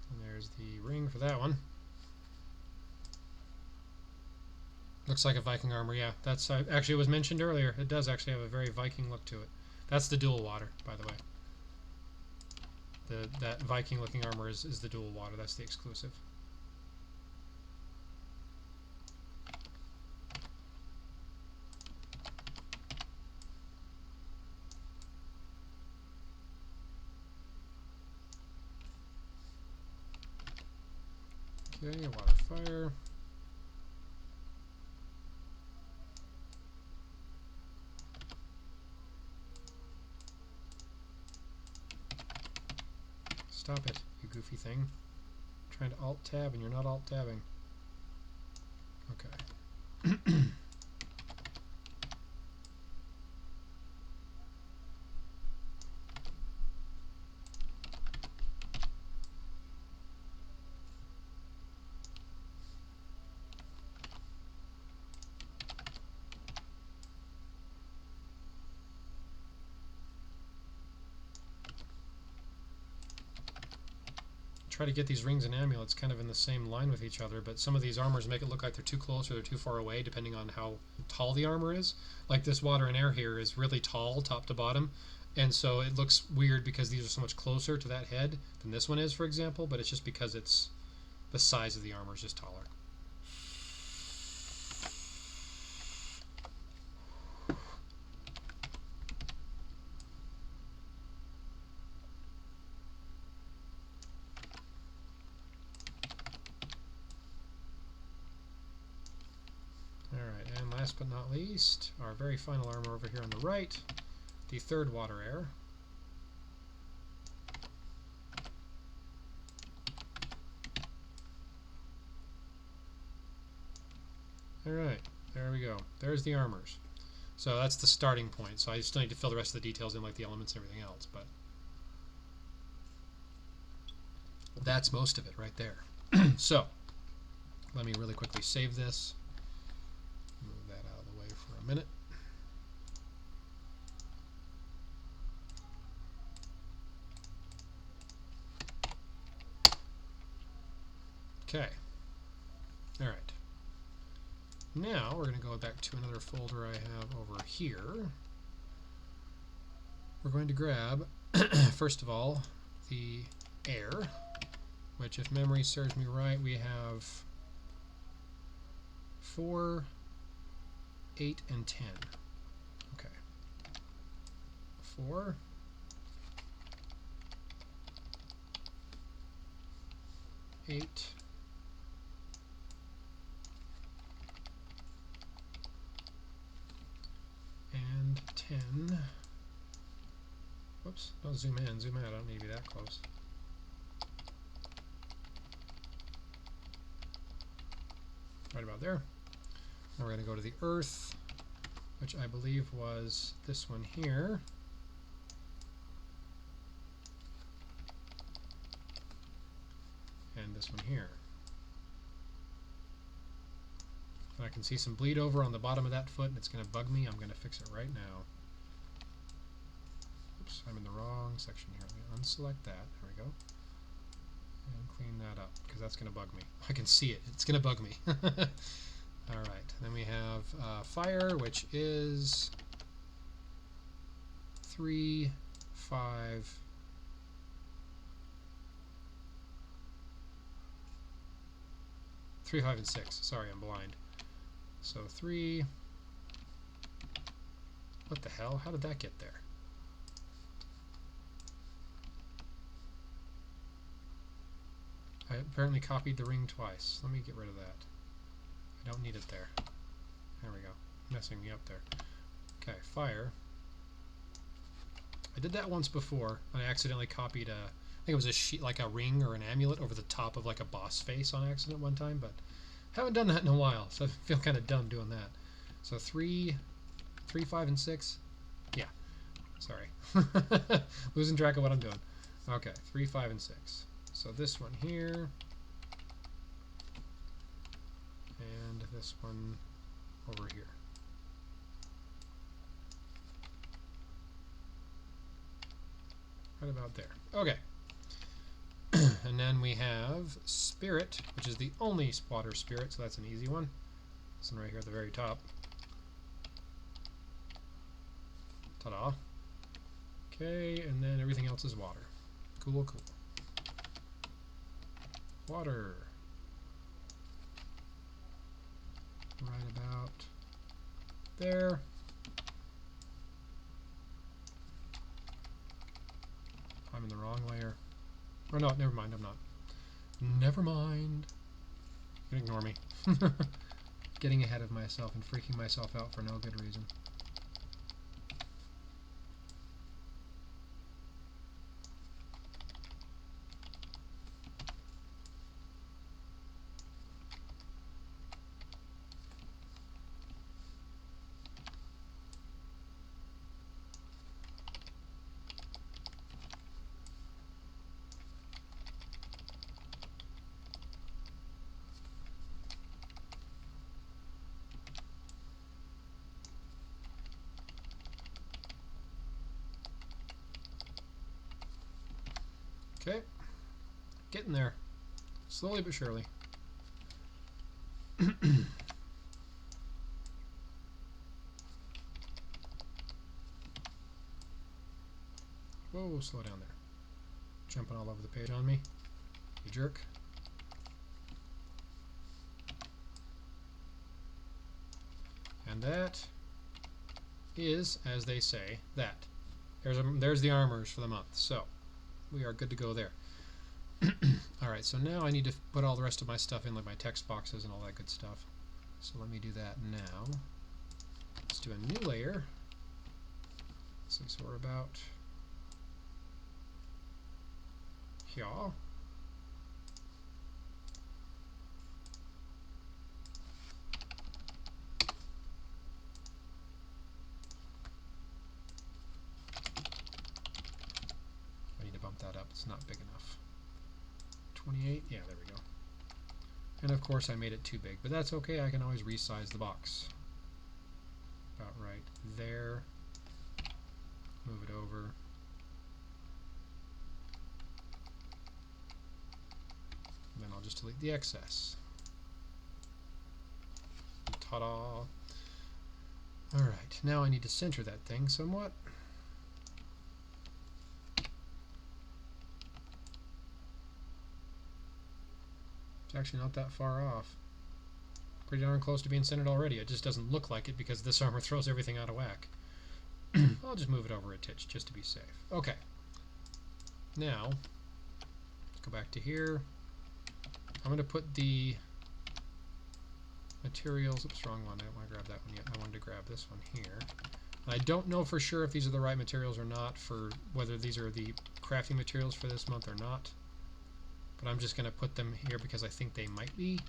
And there's the ring for that one. Looks like a Viking armor, yeah. That's actually, it was mentioned earlier. It does actually have a very Viking look to it. That's the dual water, by the way. That Viking looking armor is the dual water. That's the exclusive. Okay, water fire. Stop it, you goofy thing. I'm trying to alt-tab and you're not alt-tabbing. Okay. Try to get these rings and amulets kind of in the same line with each other, but some of these armors make it look like they're too close or they're too far away depending on how tall the armor is. Like this water and air here is really tall top to bottom, and so it looks weird because these are so much closer to that head than this one is, for example, but it's just because it's the size of the armor is just taller. Alright, and last but not least, our very final armor over here on the right, the third water air. Alright, there we go. There's the armors. So that's the starting point. So I still need to fill the rest of the details in, like the elements and everything else, but that's most of it right there. So let me really quickly save this. Move that out of the way for a minute. Okay. Alright. Now we're going to go back to another folder I have over here. We're going to grab, first of all, the air, which, if memory serves me right, we have 4, 8, and 10. Okay. 4, 8, and 10. Whoops, don't zoom in, zoom out, I don't need to be that close. Right about there. Now we're going to go to the earth, which I believe was this one here. this one here. And I can see some bleed over on the bottom of that foot, and it's going to bug me. I'm going to fix it right now. Oops, I'm in the wrong section here. Let me unselect that. There we go. And clean that up, because that's going to bug me. I can see it. It's going to bug me. Alright, then we have fire, which is 3, 5, 3, 5, and 6. Sorry, I'm blind. So 3. What the hell? How did that get there? I apparently copied the ring twice. Let me get rid of that. I don't need it there. There we go. Messing me up there. Okay, fire. I did that once before. I accidentally copied I think it was a sheet, like a ring or an amulet over the top of like a boss face on accident one time, but haven't done that in a while, so I feel kind of dumb doing that. So 3, 5, and 6. Yeah. Sorry. Losing track of what I'm doing. Okay, 3, 5, and 6. So this one here. And this one over here. Right about there. Okay. And then we have Spirit, which is the only water spirit, so that's an easy one. This one right here at the very top. Ta-da. Okay, and then everything else is water. Cool, cool. Water. Right about there. I'm in the wrong layer. Or no, never mind, I'm not. Never mind. You can ignore me. Getting ahead of myself and freaking myself out for no good reason. Okay, getting there, slowly but surely. Whoa, slow down there. Jumping all over the page on me, you jerk. And that is, as they say, that. There's the armors for the month. So we are good to go there. Alright, so now I need to put all the rest of my stuff in, like my text boxes and all that good stuff. So let me do that now. Let's do a new layer. Let's see, so we're about here. I need to bump that up, it's not big enough. 28, yeah, there we go. And of course I made it too big, but that's okay, I can always resize the box. About right there. Move it over. And then I'll just delete the excess. Ta-da! Alright, now I need to center that thing somewhat. It's actually not that far off. Pretty darn close to being centered already. It just doesn't look like it because this armor throws everything out of whack. I'll just move it over a titch just to be safe. Okay. Now, let's go back to here. I'm going to put the materials. Oops, wrong one. I don't want to grab that one yet. I wanted to grab this one here. I don't know for sure if these are the right materials or not, for whether these are the crafting materials for this month or not. But I'm just going to put them here because I think they might be.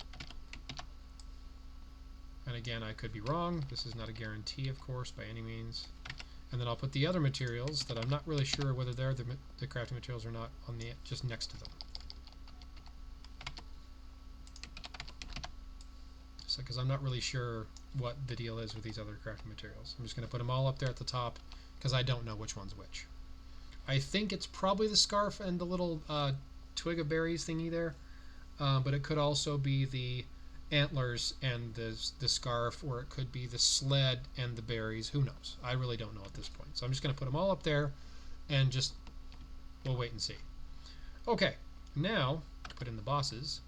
And again, I could be wrong. This is not a guarantee, of course, by any means. And then I'll put the other materials that I'm not really sure whether they're the crafting materials or not on the just next to them. because I'm not really sure what the deal is with these other crafting materials. I'm just going to put them all up there at the top because I don't know which one's which. I think it's probably the scarf and the little twig of berries thingy there, but it could also be the antlers and the scarf, or it could be the sled and the berries. Who knows? I really don't know at this point. So I'm just going to put them all up there and just we'll wait and see. Okay, now put in the bosses.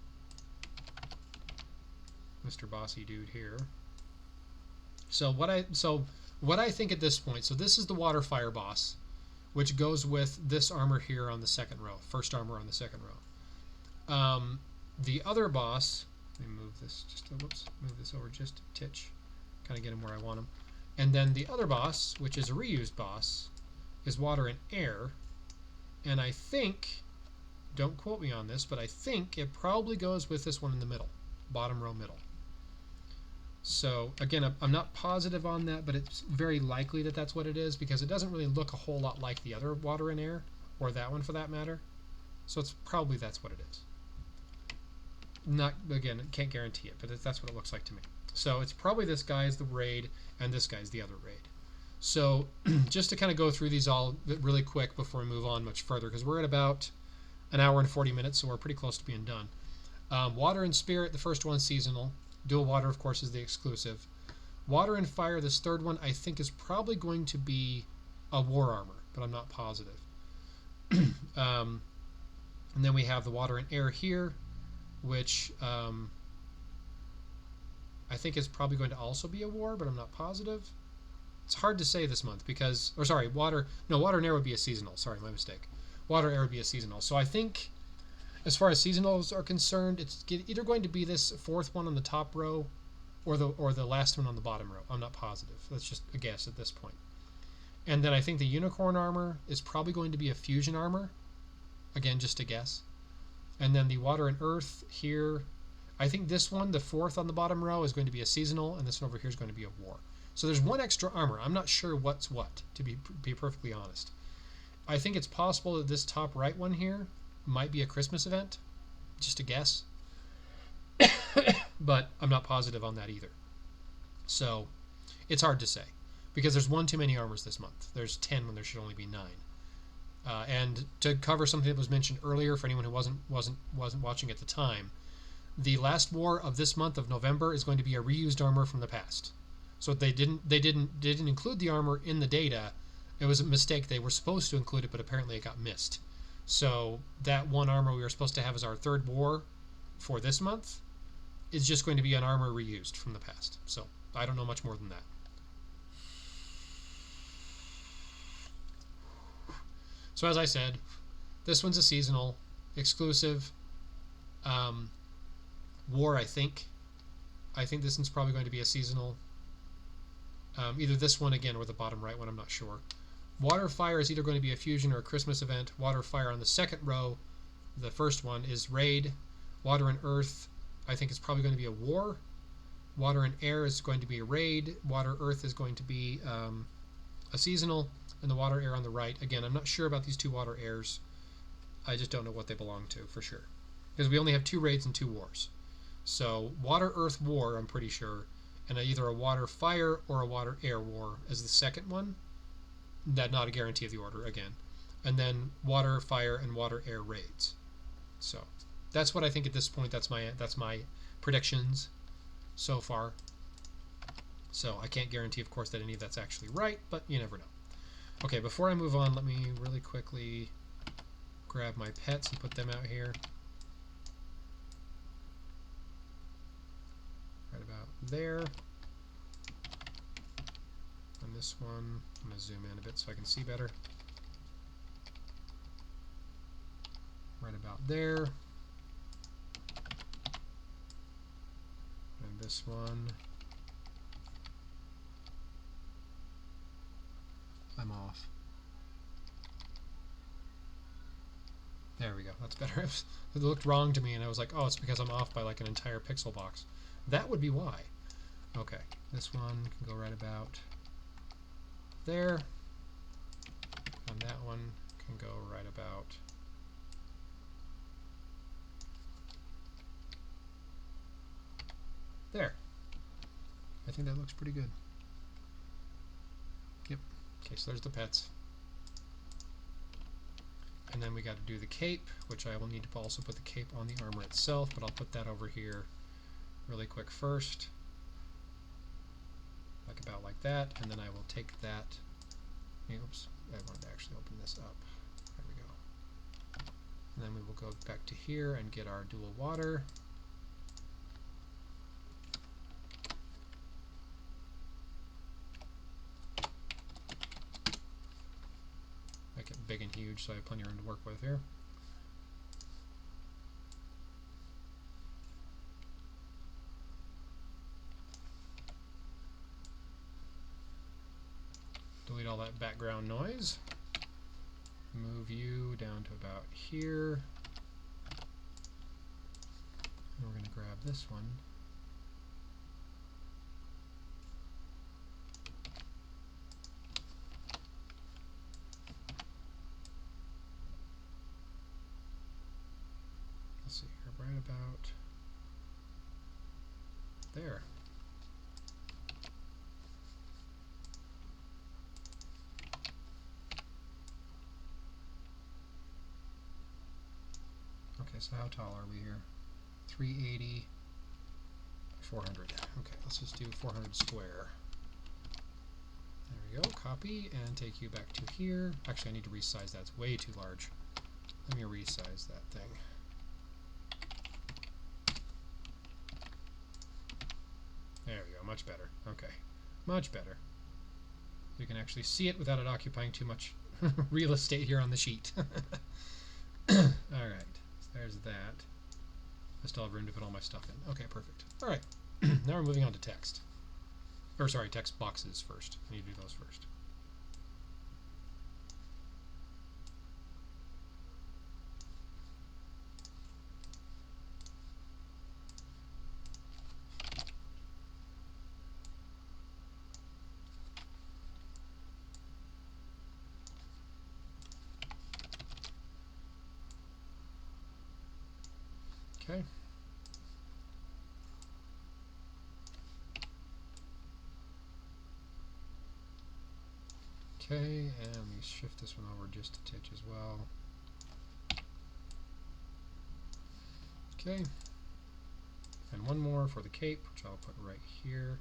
Mr. Bossy Dude here. So what I think at this point, so this is the water fire boss, which goes with this armor here on the second row, first armor on the second row. The other boss, let me move this move this over just a titch, kind of get him where I want him. And then the other boss, which is a reused boss, is water and air. And I think, don't quote me on this, but I think it probably goes with this one in the middle, bottom row middle. So again, I'm not positive on that, but it's very likely that that's what it is because it doesn't really look a whole lot like the other water and air, or that one for that matter. So it's probably that's what it is. Not, again, can't guarantee it, but that's what it looks like to me. So it's probably this guy is the raid and this guy's the other raid. So just to kind of go through these all really quick before we move on much further, because we're at about an hour and 40 minutes, so we're pretty close to being done. Water and Spirit, the first one, seasonal. Dual Water, of course, is the exclusive. Water and Fire, this third one, I think is probably going to be a war armor, but I'm not positive. And then we have the Water and Air here, which I think is probably going to also be a war, but I'm not positive. It's hard to say this month because, or sorry, Water and Air would be a seasonal. Sorry, my mistake. Water and Air would be a seasonal. So I think, as far as seasonals are concerned, it's either going to be this fourth one on the top row or the last one on the bottom row. I'm not positive. That's just a guess at this point. And then I think the unicorn armor is probably going to be a fusion armor. Again, just a guess. And then the water and earth here, I think this one, the fourth on the bottom row, is going to be a seasonal, and this one over here is going to be a war. So there's one extra armor. I'm not sure what's what, to be perfectly honest. I think it's possible that this top right one here might be a Christmas event, just a guess, but I'm not positive on that either. So it's hard to say because there's one too many armors this month. There's 10 when there should only be 9. And to cover something that was mentioned earlier for anyone who wasn't watching at the time, the last war of this month of November is going to be a reused armor from the past. So they didn't include the armor in the data. It was a mistake. They were supposed to include it, but apparently it got missed. So that one armor we were supposed to have as our third war for this month is just going to be an armor reused from the past. So I don't know much more than that. So as I said, this one's a seasonal, exclusive, war, I think. I think this one's probably going to be a seasonal. Either this one again or the bottom right one, I'm not sure. Water Fire is either going to be a fusion or a Christmas event. Water Fire on the second row, the first one, is raid. Water and Earth, I think, is probably going to be a war. Water and Air is going to be a raid. Water Earth is going to be a seasonal. And the Water Air on the right, again, I'm not sure about these two Water Airs. I just don't know what they belong to for sure. Because we only have 2 raids and 2 wars. So Water Earth War, I'm pretty sure, and either a Water Fire or a Water Air War as the second one. That not a guarantee of the order again. And then Water, Fire, and Water Air raids. So that's what I think at this point. That's my predictions so far. So I can't guarantee, of course, that any of that's actually right, but you never know. Okay, before I move on, let me really quickly grab my pets and put them out here. Right about there. And this one, I'm going to zoom in a bit so I can see better. Right about there. And this one. I'm off. There we go. That's better. It looked wrong to me and I was like, oh, it's because I'm off by like an entire pixel box. That would be why. Okay, this one can go right about there. And that one can go right about there. I think that looks pretty good. Yep. Okay, so there's the pets. And then we got to do the cape, which I will need to also put the cape on the armor itself, but I'll put that over here really quick first. Like about like that, and then I will take that. Oops, I wanted to actually open this up. There we go. And then we will go back to here and get our dual water. Make it big and huge so I have plenty of room to work with here. Delete all that background noise. Move you down to about here. And we're going to grab this one. Let's see here, right about there. Okay, so how tall are we here? 380, 400. Okay, let's just do 400 square. There we go, copy, and take you back to here. Actually, I need to resize that, it's way too large. Let me resize that thing. There we go, much better. Okay, much better. You can actually see it without it occupying too much real estate here on the sheet. Alright, so there's that. I still have room to put all my stuff in. Okay, perfect. Alright, now we're moving on to text. Or sorry, text boxes first. I need to do those first. Okay. Okay, and let me shift this one over just a titch as well. Okay. And one more for the cape, which I'll put right here.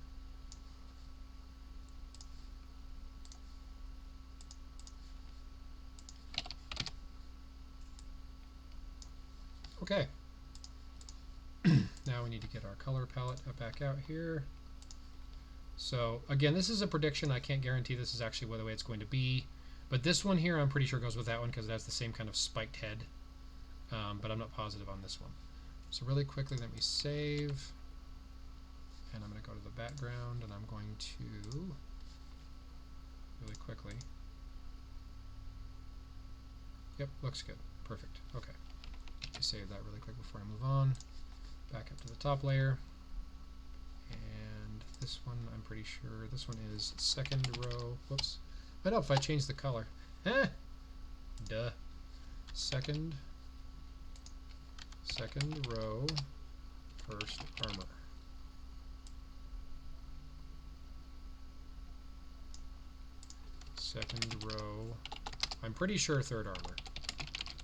Okay. Now we need to get our color palette back out here. So again, this is a prediction. I can't guarantee this is actually the way it's going to be. But this one here, I'm pretty sure goes with that one because it has the same kind of spiked head. But I'm not positive on this one. So really quickly, let me save. And I'm going to go to the background, and I'm going to, really quickly. Yep, looks good. Perfect. Okay. Let me save that really quick before I move on. Back up to the top layer. And this one, I'm pretty sure, this one is second row. Whoops. I know if I change the color. Eh? Duh. Second row, first armor. Second row, I'm pretty sure third armor.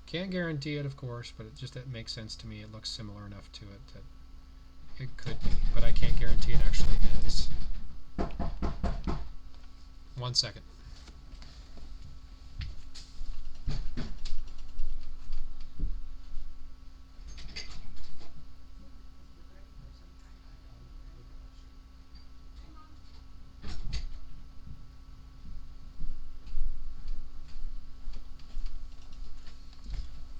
Can't guarantee it, of course, but it makes sense to me. It looks similar enough to it that it could be, but I can't guarantee it actually is. 1 second.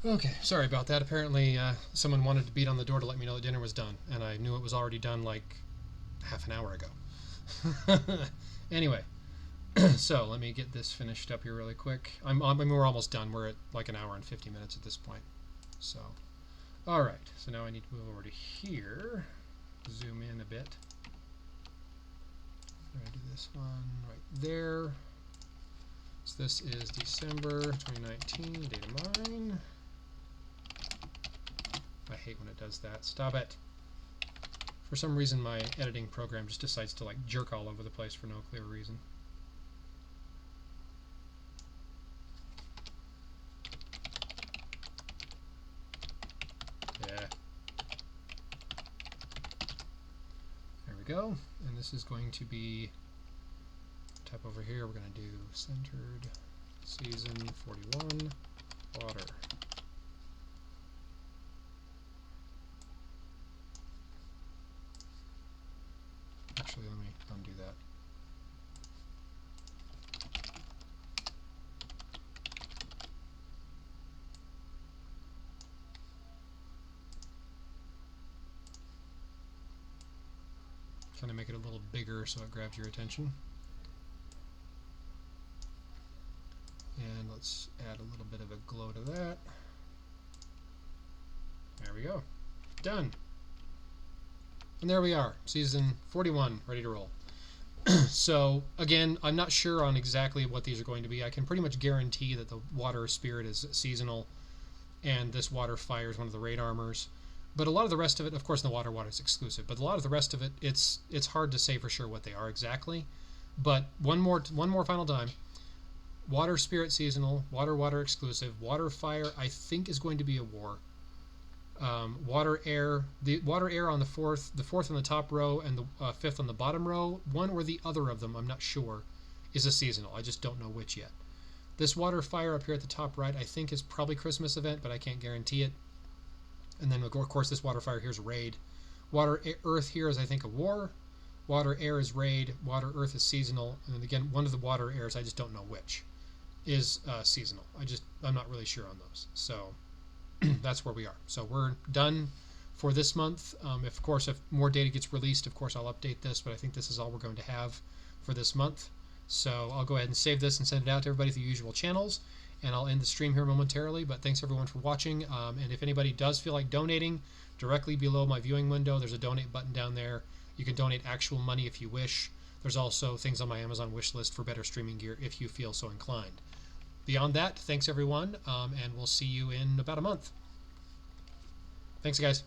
Okay, sorry about that. Apparently someone wanted to beat on the door to let me know that dinner was done, and I knew it was already done like half an hour ago. Anyway, so let me get this finished up here really quick. I mean, we're almost done. We're at like an hour and 50 minutes at this point. So, alright, so now I need to move over to here, zoom in a bit. I'm going to do this one right there. So this is December 2019, Datamine. I hate when it does that. Stop it. For some reason, my editing program just decides to like jerk all over the place for no clear reason. Yeah. There we go. And this is going to be, type over here, we're going to do centered season 41 water. Actually, let me undo that. Kind of make it a little bigger so it grabs your attention. And let's add a little bit of a glow to that. There we go. Done. And there we are, season 41, ready to roll. So, again, I'm not sure on exactly what these are going to be. I can pretty much guarantee that the water spirit is seasonal, and this water fire is one of the raid armors. But a lot of the rest of it, of course, the water is exclusive, but a lot of the rest of it, it's hard to say for sure what they are exactly. But one more final time. Water spirit seasonal, water exclusive, water fire I think is going to be a war. Water air, the water air on the fourth on the top row and the fifth on the bottom row, one or the other of them, I'm not sure, is a seasonal. I just don't know which yet. This water fire up here at the top right I think is probably Christmas event, but I can't guarantee it. And then of course this water fire here is raid. Water earth here is I think a war. Water air is raid. Water earth is seasonal. And again, one of the water airs, I just don't know which, is seasonal. I'm not really sure on those. So that's where we are. So we're done for this month. If more data gets released, of course I'll update this, but I think this is all we're going to have for this month. So I'll go ahead and save this and send it out to everybody through the usual channels, and I'll end the stream here momentarily. But thanks everyone for watching, and if anybody does feel like donating, directly below my viewing window there's a donate button down there. You can donate actual money if you wish. There's also things on my Amazon wish list for better streaming gear if you feel so inclined. Beyond that, thanks everyone, and we'll see you in about a month. Thanks, guys.